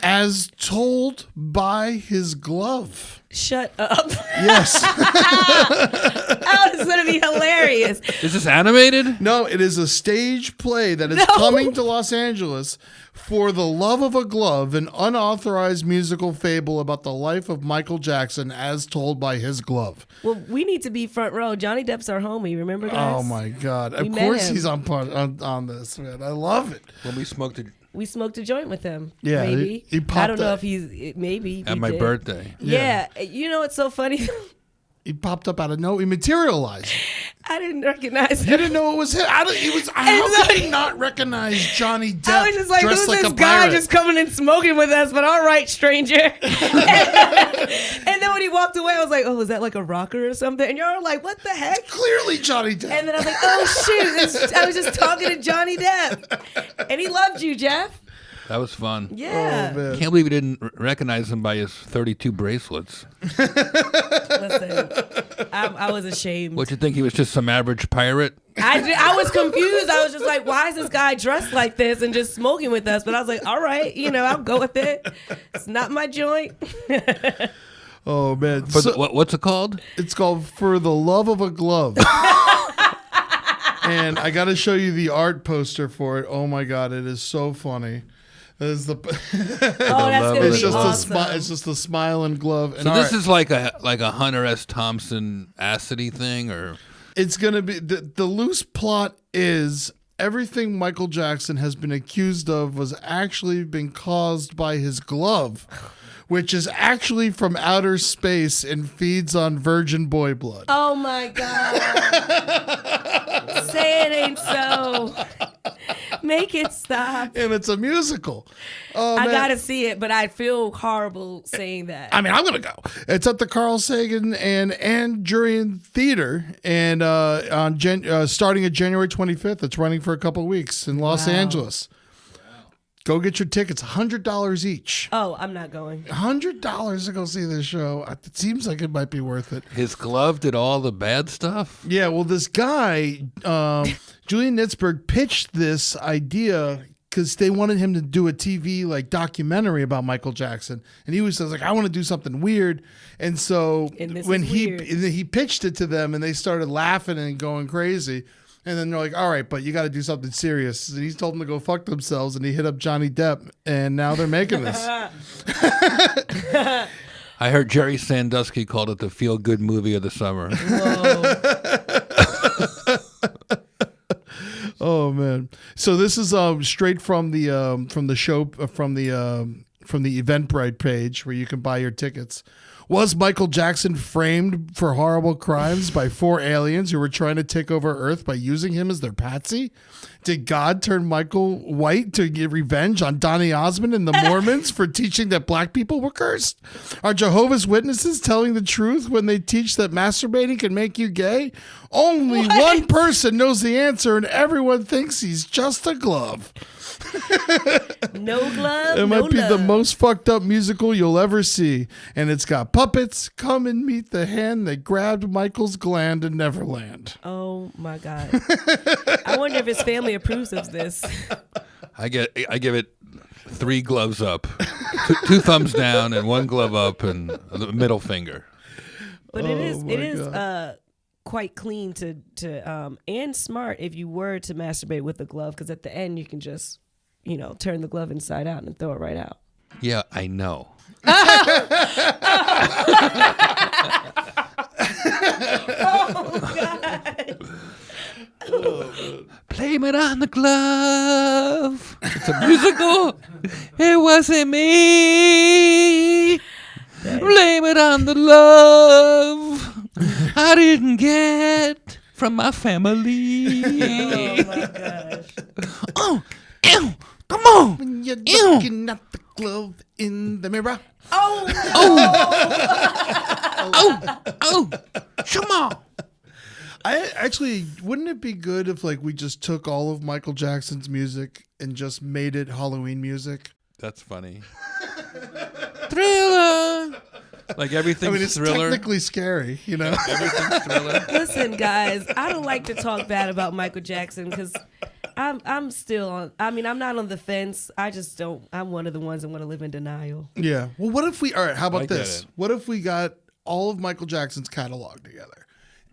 C: as told by his glove.
B: Shut up.
C: Yes.
B: Oh, this is going to be hilarious.
A: Is this animated?
C: No, it is a stage play that is coming to Los Angeles for the love of a glove, an unauthorized musical fable about the life of Michael Jackson as told by his glove.
B: Well, we need to be front row. Johnny Depp's our homie. Remember, guys?
C: Oh, my God.
B: We
C: Of
B: met
C: course
B: him.
C: he's on this, man. I love it.
A: When we smoked it
B: We smoked a joint with him.
C: Yeah,
B: maybe.
C: he popped
B: I don't know
C: up.
B: if he's maybe
A: at
B: we
A: my
B: did.
A: birthday.
B: Yeah. You know what's so funny?
C: He popped up out of nowhere. He materialized.
B: I didn't recognize
C: You
B: him.
C: didn't know it was him. How could he not recognize Johnny Depp
B: I was just like,
C: dressed
B: who's
C: like
B: this
C: a
B: guy
C: pirate?
B: just coming and smoking with us? But all right, stranger. And then when he walked away, I was like, oh, is that like a rocker or something? And y'all were like, what the heck?
C: Clearly Johnny Depp.
B: And then I was like, oh, shoot. I was just talking to Johnny Depp. And he loved you, Jeff.
A: That was fun.
B: Yeah.
C: Oh, man.
A: Can't believe we didn't recognize him by his 32 bracelets.
B: Listen, I was ashamed.
A: What, you think he was just some average pirate?
B: I was confused. I was just like, why is this guy dressed like this and just smoking with us? But I was like, all right, I'll go with it. It's not my joint.
C: Oh, man.
A: What's it called?
C: It's called For the Love of a Glove. And I got to show you the art poster for it. Oh, my God. It is so funny. It's
B: Oh, that's gonna
A: It's
B: be
C: just
B: awesome.
C: it's just a smiling glove. And
A: So this
C: all
A: is like a Hunter S. Thompson acidy thing, or
C: it's gonna be the loose plot is everything Michael Jackson has been accused of was actually been caused by his glove, which is actually from outer space and feeds on virgin boy blood.
B: Oh, my God. Say it ain't so. Make it stop.
C: And it's a musical. Oh,
B: I
C: man.
B: got to see it, but I feel horrible saying that.
C: I mean, I'm gonna go. It's at the Carl Sagan and Andurian Theater, and starting at January 25th. It's running for a couple weeks in Los Angeles. Go get your tickets. $100 each.
B: Oh, I'm not going.
C: $100 to go see this show. It seems like it might be worth it.
A: his glove did all the bad stuff?
C: Yeah, well, this guy, Julian Nitzberg, pitched this idea because they wanted him to do a TV documentary about Michael Jackson, and he was like, "I want to do something weird." And so
B: And this
C: when
B: is
C: he
B: weird.
C: he pitched it to them, and they started laughing and going crazy. And then they're like, "All right, but you got to do something serious." And he told them to go fuck themselves, and he hit up Johnny Depp, and now they're making this.
A: I heard Jerry Sandusky called it the feel-good movie of the summer.
C: Oh man! So this is straight from the show from the Eventbrite page where you can buy your tickets. Was Michael Jackson framed for horrible crimes by 4 aliens who were trying to take over Earth by using him as their patsy? Did God turn Michael white to get revenge on Donny Osmond and the Mormons for teaching that black people were cursed? Are Jehovah's Witnesses telling the truth when they teach that masturbating can make you gay? Only one person knows the answer, and everyone thinks he's just a glove.
B: No glove,
C: It
B: no
C: might be the
B: love.
C: most fucked up musical you'll ever see. And it's got puppets. Come and meet the hand that grabbed Michael's gland in Neverland.
B: Oh, my God. I wonder if his family approves of this.
A: I give it 3 gloves up, 2 thumbs down, and 1 glove up, and the middle finger.
B: But
C: Oh,
B: it
C: my
B: is
C: God.
B: quite clean to and smart if you were to masturbate with a glove, because at the end you can just turn the glove inside out and throw it right out.
A: Yeah, I know. Blame it on the glove. It's a musical. It wasn't me. Blame it on the love I didn't get from my family.
B: Oh my gosh.
A: Oh, ew, come on.
C: When you're
A: Ew.
C: looking at the glove in the mirror.
B: Oh,
A: Oh, come on.
C: I actually, wouldn't it be good if like we just took all of Michael Jackson's music and just made it Halloween music?
A: That's funny. Thriller. Like everything's
C: I mean, it's
A: Thriller.
C: technically scary, you know.
A: Everything's Thriller.
B: listen, guys, I don't like to talk bad about Michael Jackson because I'm still on. I mean, I'm not on the fence. I just don't. I'm one of the ones that want to live in denial.
C: Yeah. Well, what if we? All right. How about
A: I get
C: this?
A: it.
C: What if we got all of Michael Jackson's catalog together,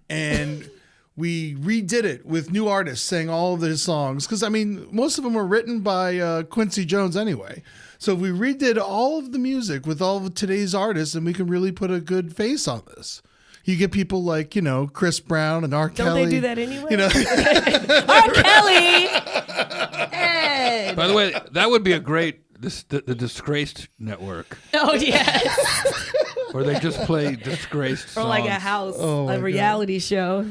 C: and we redid it with new artists saying all of his songs? Because I mean, most of them were written by Quincy Jones anyway. So if we redid all of the music with all of today's artists, and we can really put a good face on this. You get people like Chris Brown and R.
B: Don't
C: Kelly.
B: they do that anyway?
C: R.
B: Kelly. Ed.
A: By the way, that would be a great the Disgraced network,
B: Oh yes.
A: where they just play disgraced
B: Or
A: songs.
B: like a house,
C: Oh, my
B: a
C: God.
B: reality show.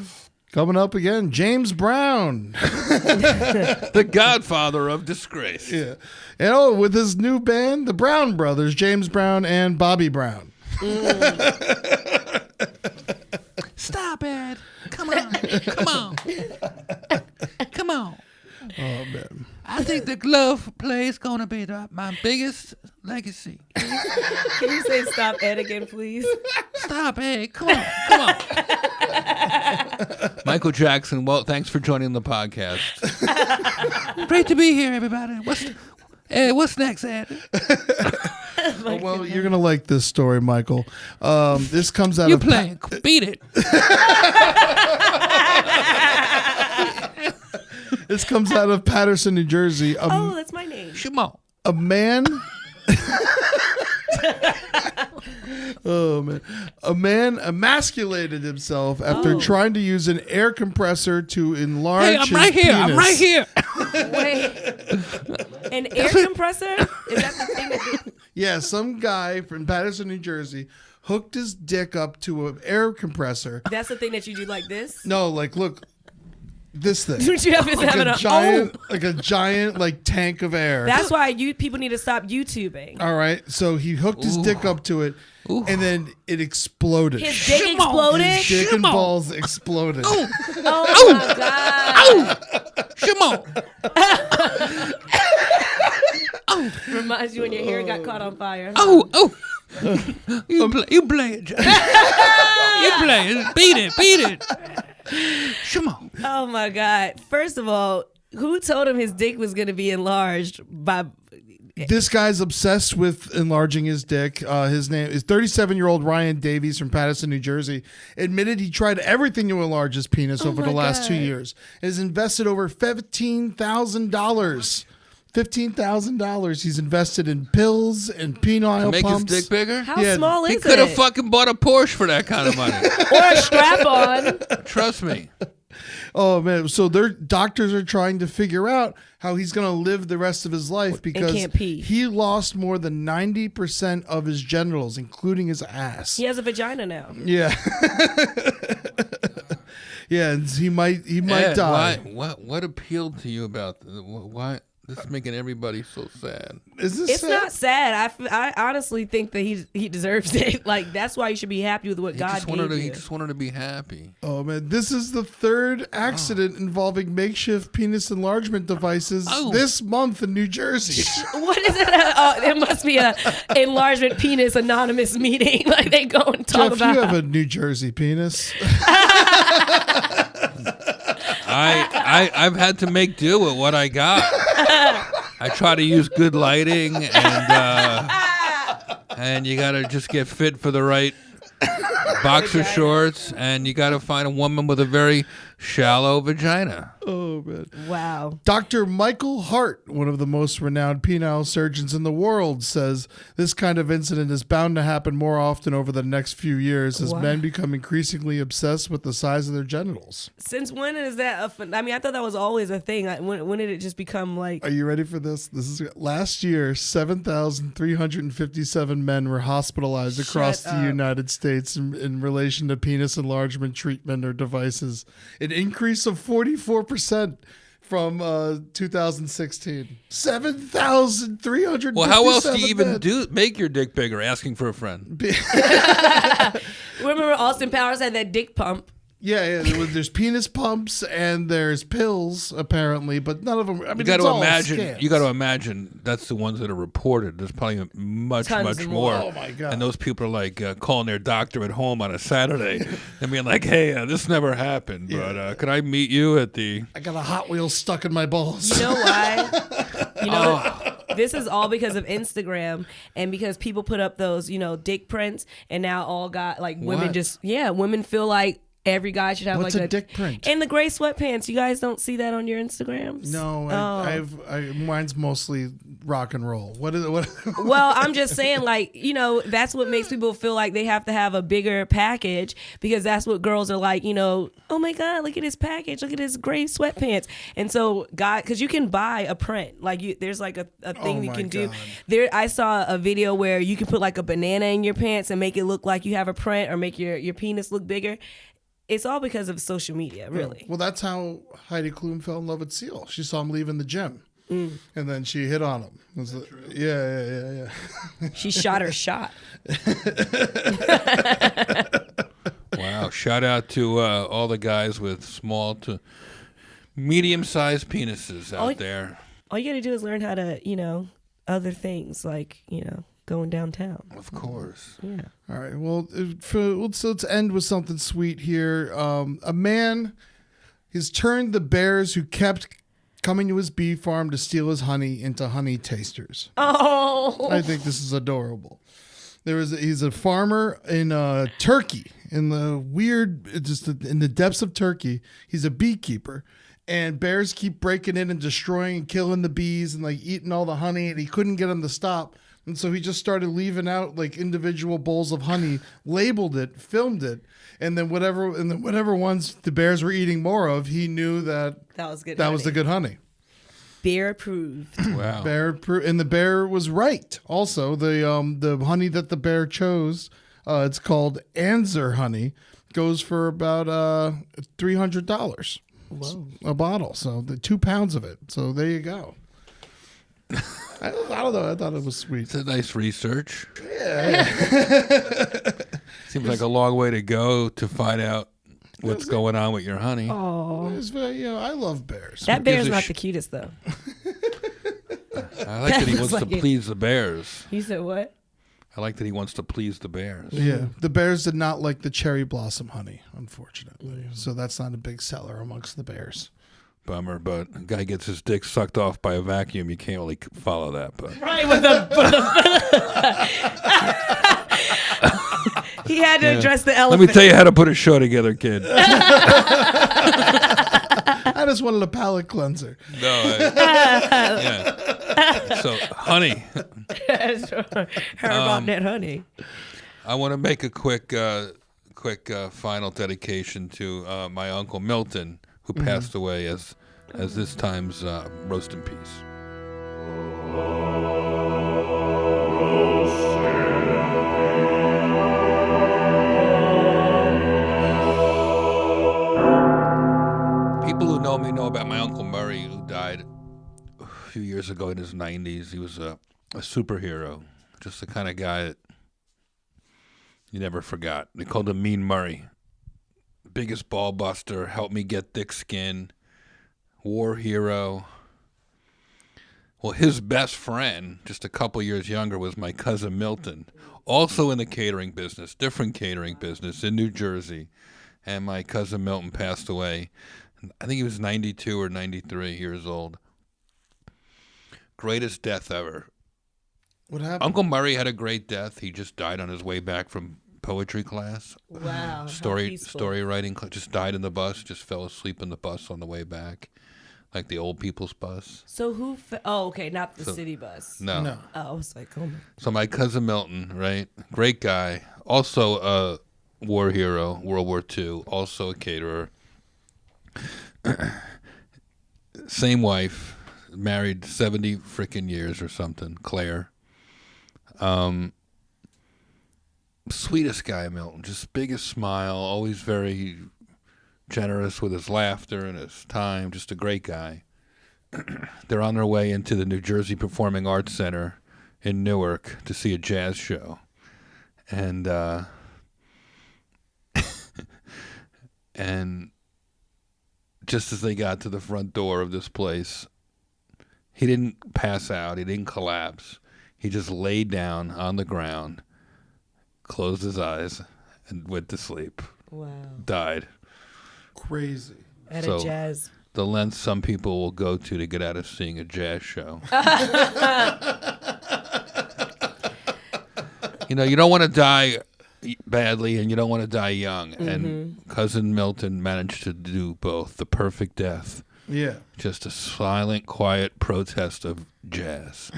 C: Coming up again, James Brown.
A: The Godfather of disgrace.
C: Yeah. And with his new band, the Brown Brothers, James Brown and Bobby Brown.
A: Stop it! Come on! Come on! Come on!
C: Oh, man.
A: I think the glove play is gonna be my biggest legacy.
B: Can you say stop Ed again, please?
A: Stop it! Come on! Come on! Michael Jackson. Well, thanks for joining the podcast. Great to be here, everybody. What's next, Ed?
C: Well, you're going to like this story, Michael. This comes out
A: You
C: of...
A: playing? Beat it.
C: This comes out of Patterson, New Jersey.
B: Oh, that's my name.
A: Come on.
C: A man... Oh, man. A man emasculated himself after trying to use an air compressor to enlarge
A: Hey, I'm
C: his
A: right here.
C: penis.
A: I'm right here.
B: Wait, an air compressor? Is that the thing that?
C: Yeah, some guy from Patterson, New Jersey, hooked his dick up to an air compressor.
B: That's the thing that you do like this?
C: No, like, look, this thing.
B: Don't you have is
C: Like
B: having
C: a
B: a
C: giant, like tank of air.
B: That's why people need to stop YouTubing.
C: All right, so he hooked his dick up to it, and then it exploded.
B: His dick
A: Come on.
B: exploded.
C: His dick and
A: Come on.
C: balls exploded.
B: Oh my god!
A: Come on.
B: Reminds you when your hair got caught on fire.
A: Oh. You play it, Jack. You play it. Beat it. Come on.
B: Oh my god! First of all, who told him his dick was going to be enlarged by?
C: This guy's obsessed with enlarging his dick. His name is 37-year-old Ryan Davies from Patterson, New Jersey. Admitted he tried everything to enlarge his penis over the
B: my
C: last 2
B: God.
C: years. And has invested over $15,000. $15,000 he's invested in pills and penile
A: Make
C: pumps.
A: his dick bigger?
B: How
C: Yeah,
B: small is
A: He
B: it?
A: could have fucking bought a Porsche for that kind of money.
B: or a strap on.
A: Trust me.
C: Oh man! So their doctors are trying to figure out how he's going to live the rest of his life because
B: can't pee.
C: he lost more than 90% of his genitals, including his ass.
B: He has a vagina now.
C: Yeah. Yeah, and he might
A: Ed,
C: die.
A: What appealed to you about why this is making everybody so sad?
C: Is this
B: It's
C: sad?
B: not sad. I honestly think that he deserves it. Like that's why you should be happy with what
A: He
B: God
A: just
B: gave
A: wanted to,
B: you.
A: he just wanted to be happy.
C: Oh man, this is the third accident involving makeshift penis enlargement devices this month in New Jersey.
B: What is it? It must be a enlargement penis anonymous meeting. Like they go and talk
C: Jeff,
B: about.
C: you have a New Jersey penis.
A: I've had to make do with what I got. I try to use good lighting and you gotta just get fit for the right boxer shorts, and you got to find a woman with a very shallow vagina.
C: Oh, man.
B: Wow.
C: Dr. Michael Hart, one of the most renowned penile surgeons in the world, says this kind of incident is bound to happen more often over the next few years as
B: Wow.
C: men become increasingly obsessed with the size of their genitals.
B: Since when is that I mean, I thought that was always a thing. When did it just become like...
C: Are you ready for this? This is last year, 7,357 men were hospitalized across
B: Shut
C: the
B: up.
C: United States in relation to penis enlargement treatment or devices. An increase of 44% from 2016. 7,357
A: Well, how else do you
C: men.
A: even make your dick bigger? Asking for a friend.
B: Remember Austin Powers had that dick pump?
C: Yeah, there's penis pumps and there's pills apparently, but none of them. I mean,
A: You got
C: it's
A: to
C: all
A: imagine.
C: scams.
A: You got to imagine that's the ones that are reported. There's probably much
B: Tons
A: more.
B: more.
C: Oh, my God.
A: And those people are like calling their doctor at home on a Saturday and being like, "Hey, this never happened, but could I meet you at the?"
C: I got a Hot Wheel stuck in my balls.
B: You know why? You know, this is all because of Instagram and because people put up those, dick prints, and now all got like women
A: What?
B: women feel like every guy should have
C: What's
B: like
C: a dick print?
B: And the gray sweatpants. You guys don't see that on your Instagrams?
C: No,
B: Oh.
C: mine's mostly rock and roll. What is it? What?
B: Well, I'm just saying, that's what makes people feel like they have to have a bigger package, because that's what girls are like, oh my God, look at his package, look at his gray sweatpants. And so, because you can buy a print, there's like a thing you
C: my
B: can do.
C: God.
B: I saw a video where you can put like a banana in your pants and make it look like you have a print, or make your penis look bigger. It's all because of social media, really.
C: Well, that's how Heidi Klum fell in love with Seal. She saw him leaving the gym, and then she hit on him. Yeah.
B: She shot her shot.
A: Wow! Shout out to all the guys with small to medium-sized penises out there.
B: All you got to do is learn how to, other things like, going downtown.
A: Of course.
B: Yeah.
C: All right. Well, let's end with something sweet here. A man has turned the bears who kept coming to his bee farm to steal his honey into honey tasters.
B: Oh.
C: I think this is adorable. He's a farmer in Turkey, in the depths of Turkey. He's a beekeeper, and bears keep breaking in and destroying and killing the bees and eating all the honey, and he couldn't get them to stop. And so he just started leaving out individual bowls of honey, labeled it, filmed it, and then whatever ones the bears were eating more of, he knew that
B: was good.
C: was the good honey.
B: Bear approved.
A: Wow.
C: And the bear was right. Also, the honey that the bear chose, it's called Anzer honey, goes for about $300 a bottle. So 2 pounds of it. So there you go. I don't know. I thought it was sweet.
A: It's a nice research.
C: Yeah.
A: Seems like a long way to go to find out what's going on with your honey.
B: Oh.
C: It's very, I love bears.
B: That bear's
A: gives a
B: not the cutest, though.
A: I like that he
B: That
A: wants
B: was
A: to
B: like it.
A: please the bears.
B: You said what?
A: I like that he wants to please the bears.
C: Yeah, the bears did not like the cherry blossom honey, unfortunately. So that's not a big seller amongst the bears.
A: Bummer, but a guy gets his dick sucked off by a vacuum. You can't really follow that, but
B: Right, he had to address the
A: let
B: elephant.
A: me tell you how to put a show together, kid.
C: I just wanted a palate cleanser.
A: Yeah. So, honey,
B: Her about that honey.
A: I want to make a quick final dedication to my uncle Milton, who passed away as this time's roast in peace. People who know me know about my Uncle Murray, who died a few years ago in his 90s. He was a superhero, just the kind of guy that you never forgot. They called him Mean Murray. Biggest ball buster, helped me get thick skin, war hero. Well, his best friend, just a couple years younger, was my cousin Milton, also in the catering business, different catering business in New Jersey. And my cousin Milton passed away. I think he was 92 or 93 years old. Greatest death ever.
C: What happened?
A: Uncle Murray had a great death. He just died on his way back from poetry class.
B: Wow. how
A: Story
B: peaceful.
A: writing class. Just died in the bus. Just fell asleep in the bus on the way back, like the old people's bus.
B: So who? Oh, okay, not the city bus.
A: No.
C: No.
B: Oh, I was like, oh my.
A: So my cousin Milton, right? Great guy. Also a war hero, World War II. Also a caterer. Same wife. Married 70 freaking years or something. Claire. Sweetest guy, Milton. Just biggest smile. Always very generous with his laughter and his time. Just a great guy. They're on their way into the New Jersey Performing Arts Center in Newark to see a jazz show. And and just as they got to the front door of this place, he didn't pass out. He didn't collapse. He just laid down on the ground, closed his eyes, and went to sleep.
B: Wow.
A: Died.
C: Crazy.
B: At
A: So-
B: a jazz.
A: The length some people will go to get out of seeing a jazz show. You know, you don't want to die badly and you don't want to die young. And cousin Milton managed to do both. The perfect death.
C: Yeah.
A: Just a silent, quiet protest of jazz.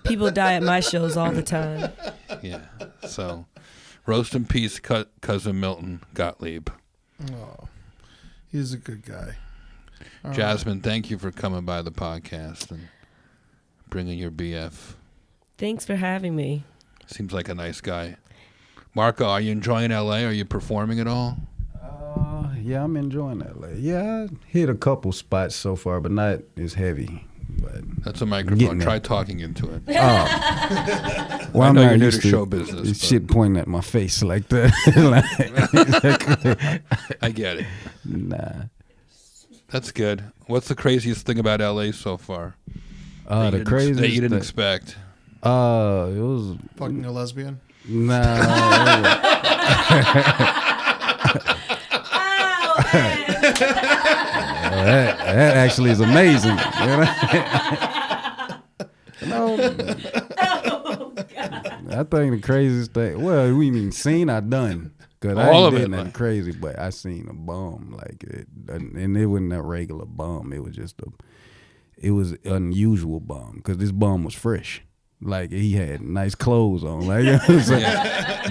B: People die at my shows all the time.
A: Yeah. So, roast in peace, cousin Milton Gottlieb.
C: Oh, he's a good guy. All right.
A: Jasmine, thank you for coming by the podcast and bringing your BF.
B: Thanks for having me.
A: Seems like a nice guy. Marco, are you enjoying LA? Are you performing at all?
E: Yeah, I'm enjoying LA. Yeah, I hit a couple spots so far, but not as heavy. But
A: That's a microphone.
E: Getting
A: Try
E: there.
A: talking into it.
E: well,
A: I
E: I'm
A: know
E: not
A: you're new
E: used
A: to show business, but-
E: Shit pointing at my face like that.
A: I get it.
E: Nah.
A: That's good. What's the craziest thing about LA so far?
E: The craziest
A: that you didn't
E: thing-
A: expect.
E: It was
C: Fucking a lesbian.
E: That actually is amazing. I think the craziest thing. Well, we mean seen I done. Cause I
A: All
E: ain't
A: of
E: did
A: it,
E: nothing
A: like-
E: crazy, but I seen a bomb like it, and it wasn't a regular bomb. It was just it was unusual bomb because this bomb was fresh. Like he had nice clothes on, like,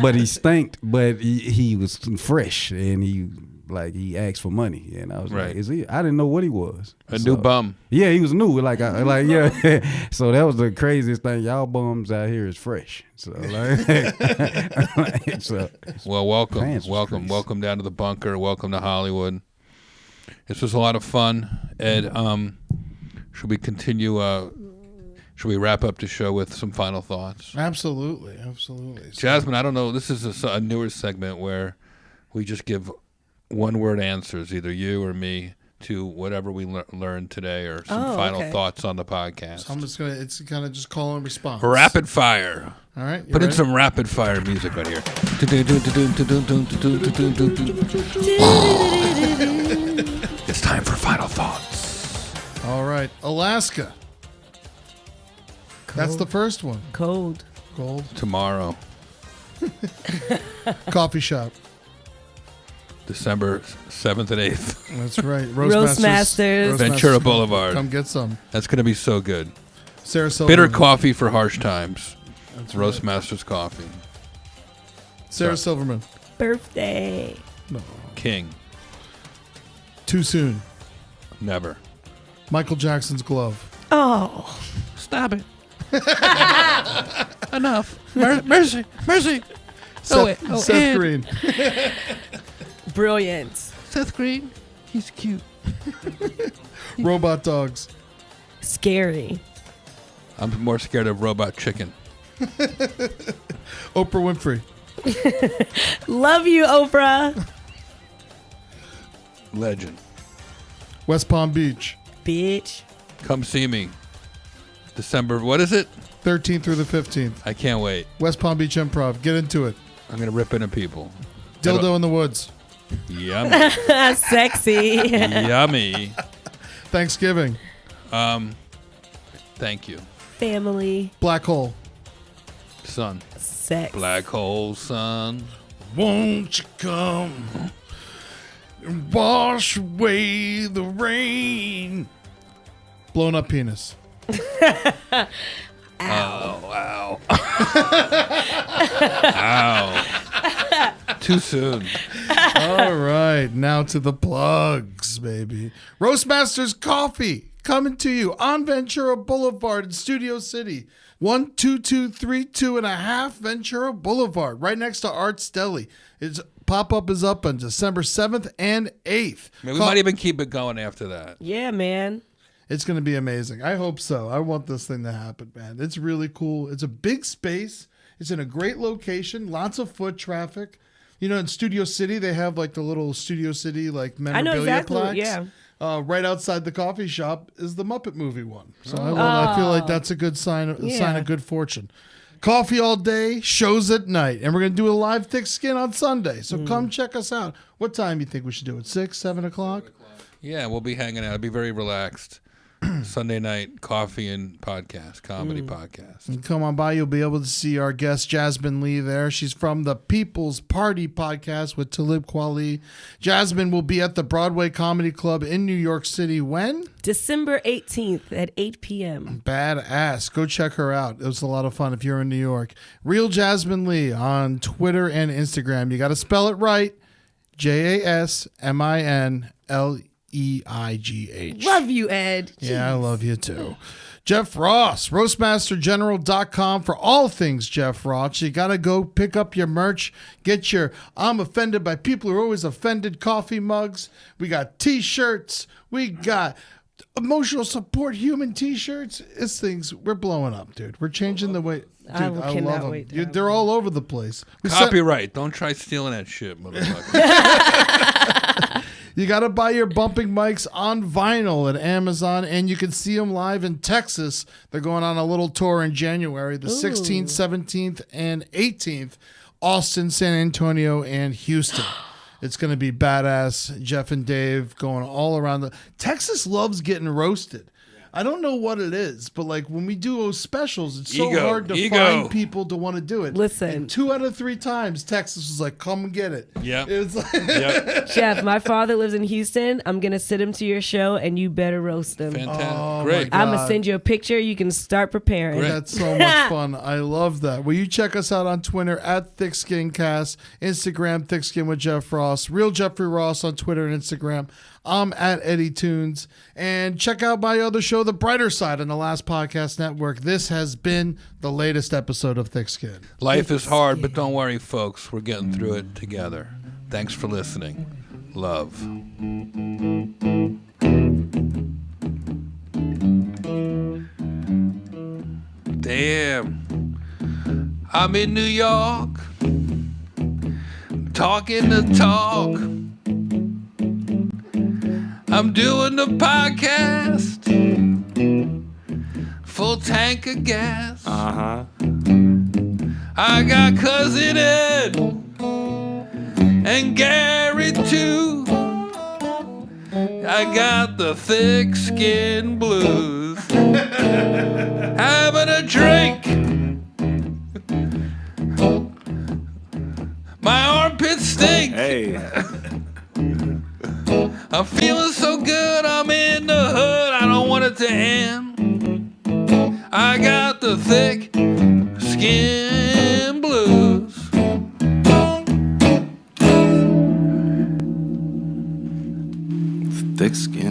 E: but he stank. But he was fresh, and he asked for money, and I was
A: Right.
E: like, "Is he?" I didn't know what he was.
A: A new bum.
E: Yeah, he was new. Yeah. So that was the craziest thing. Y'all bums out here is fresh. So
A: Well, welcome.
E: Pants was
A: Welcome.
E: crazy.
A: Welcome down to the bunker. Welcome to Hollywood. This was a lot of fun. Ed, should we continue? Should we wrap up the show with some final thoughts?
C: Absolutely. Absolutely.
A: Jasmine, I don't know. This is a newer segment where we just give one-word answers, either you or me, to whatever we learned today, or some final
B: okay.
A: thoughts on the podcast.
C: So I'm just gonna. It's kind of just call and response.
A: Rapid fire.
C: All right. you
A: Put in
C: ready?
A: some rapid fire music right here. It's time for final thoughts.
C: All right. Alaska. That's the first one.
B: Cold.
C: Gold.
A: Tomorrow,
C: Coffee shop.
A: December 7th and 8th,
C: That's right.
B: Roastmasters.
A: Ventura Boulevard.
C: Come get some.
A: That's going to be so good.
C: Sarah Silverman.
A: Bitter coffee for harsh times.
C: That's right.
A: Roastmasters coffee.
C: Sarah Silverman.
B: Birthday.
C: No.
A: King.
C: Too soon.
A: Never.
C: Michael Jackson's glove.
B: Oh.
A: Stop it. Enough. Mercy. Mercy.
C: Seth Green.
B: Brilliant.
A: Seth Green. He's cute.
C: Robot dogs.
B: Scary.
A: I'm more scared of robot chicken.
C: Oprah Winfrey.
B: Love you, Oprah.
A: Legend.
C: West Palm Beach.
B: Bitch.
A: Come see me. December, what is it?
C: 13th through the 15th.
A: I can't wait.
C: West Palm Beach Improv. Get into it.
A: I'm going to rip into people.
C: Dildo in the woods.
A: Yummy.
B: Sexy.
A: Yummy.
C: Thanksgiving.
A: Thank you.
B: Family.
C: Black hole.
A: Sun.
B: Sex.
A: Black hole sun.
C: Won't you come and wash away the rain? Blown up penis.
A: Oh, wow. Ow. Too soon.
C: All right, now to the plugs, baby. Roastmasters Coffee coming to you on Ventura Boulevard in Studio City. 12232 and a half Ventura Boulevard, right next to Arts Deli. Its pop-up is up on December 7th and 8th.
A: We might even keep it going after that.
B: Yeah, man.
C: It's going to be amazing. I hope so. I want this thing to happen, man. It's really cool. It's a big space. It's in a great location. Lots of foot traffic. You know, in Studio City, they have like the little Studio City like memorabilia
B: I know exactly.
C: plaques.
B: Yeah.
C: Right outside the coffee shop is the Muppet movie one. So I feel like that's a good sign of good fortune. Coffee all day, shows at night. And we're going to do a live Thick Skin on Sunday. So come check us out. What time do you think we should do it? 6, 7 o'clock?
A: Yeah, we'll be hanging out. It'll be very relaxed. Sunday night coffee and podcast, comedy podcast.
C: And come on by. You'll be able to see our guest, Jasmine Lee, there. She's from the People's Party podcast with Talib Kweli. Jasmine will be at the Broadway Comedy Club in New York City when?
B: December 18th at 8 p.m.
C: Badass. Go check her out. It was a lot of fun if you're in New York. Real Jasmine Lee on Twitter and Instagram. You got to spell it right. JASMINLEIGH.
B: Love you, Ed.
C: Yeah, I love you too. Jeff Ross, roastmastergeneral.com for all things Jeff Ross. You got to go pick up your merch. Get your I'm offended by people who are always offended coffee mugs. We got t-shirts. We got emotional support human t-shirts. It's things, we're blowing up, dude. We're changing the way. Dude, I
B: cannot
C: love them.
B: wait to have
C: They're all over the place.
A: Copyright. Don't try stealing that shit, motherfucker.
C: You got to buy your bumping mics on vinyl at Amazon, and you can see them live in Texas. They're going on a little tour in January, the 16th, 17th, and 18th, Austin, San Antonio, and Houston. It's going to be badass. Jeff and Dave going all around. Texas loves getting roasted. I don't know what it is, but like when we do those specials, it's so hard to find people to want to do it.
B: Listen.
C: And 2 out of 3 times, Texas was like, come and get it.
A: Yeah.
C: It's like
B: Jeff, my father lives in Houston. I'm going to sit him to your show, and you better roast him.
A: Fantastic.
C: Oh,
A: Great.
C: my
B: I'm going to
C: God.
B: send you a picture. You can start preparing.
A: Great.
C: That's so much fun. I love that. Will you check us out on Twitter at ThickSkinCast, Instagram ThickSkin with Jeff Ross, Real Jeffrey Ross on Twitter and Instagram. I'm at Eddie Tunes. And check out my other show, The Brighter Side, on the Last Podcast Network. This has been the latest episode of Thick Skin.
A: Life is hard, but don't worry, folks. We're getting through it together. Thanks for listening. Love. Damn. I'm in New York, talking the talk. I'm doing the podcast, full tank of gas. I got Cousin Ed and Gary too. I got the thick skin blues. Having a drink. My armpits stink.
F: Hey.
A: I'm feeling so good, I'm in the hood, I don't want it to end. I got the thick skin blues.
F: Thick skin.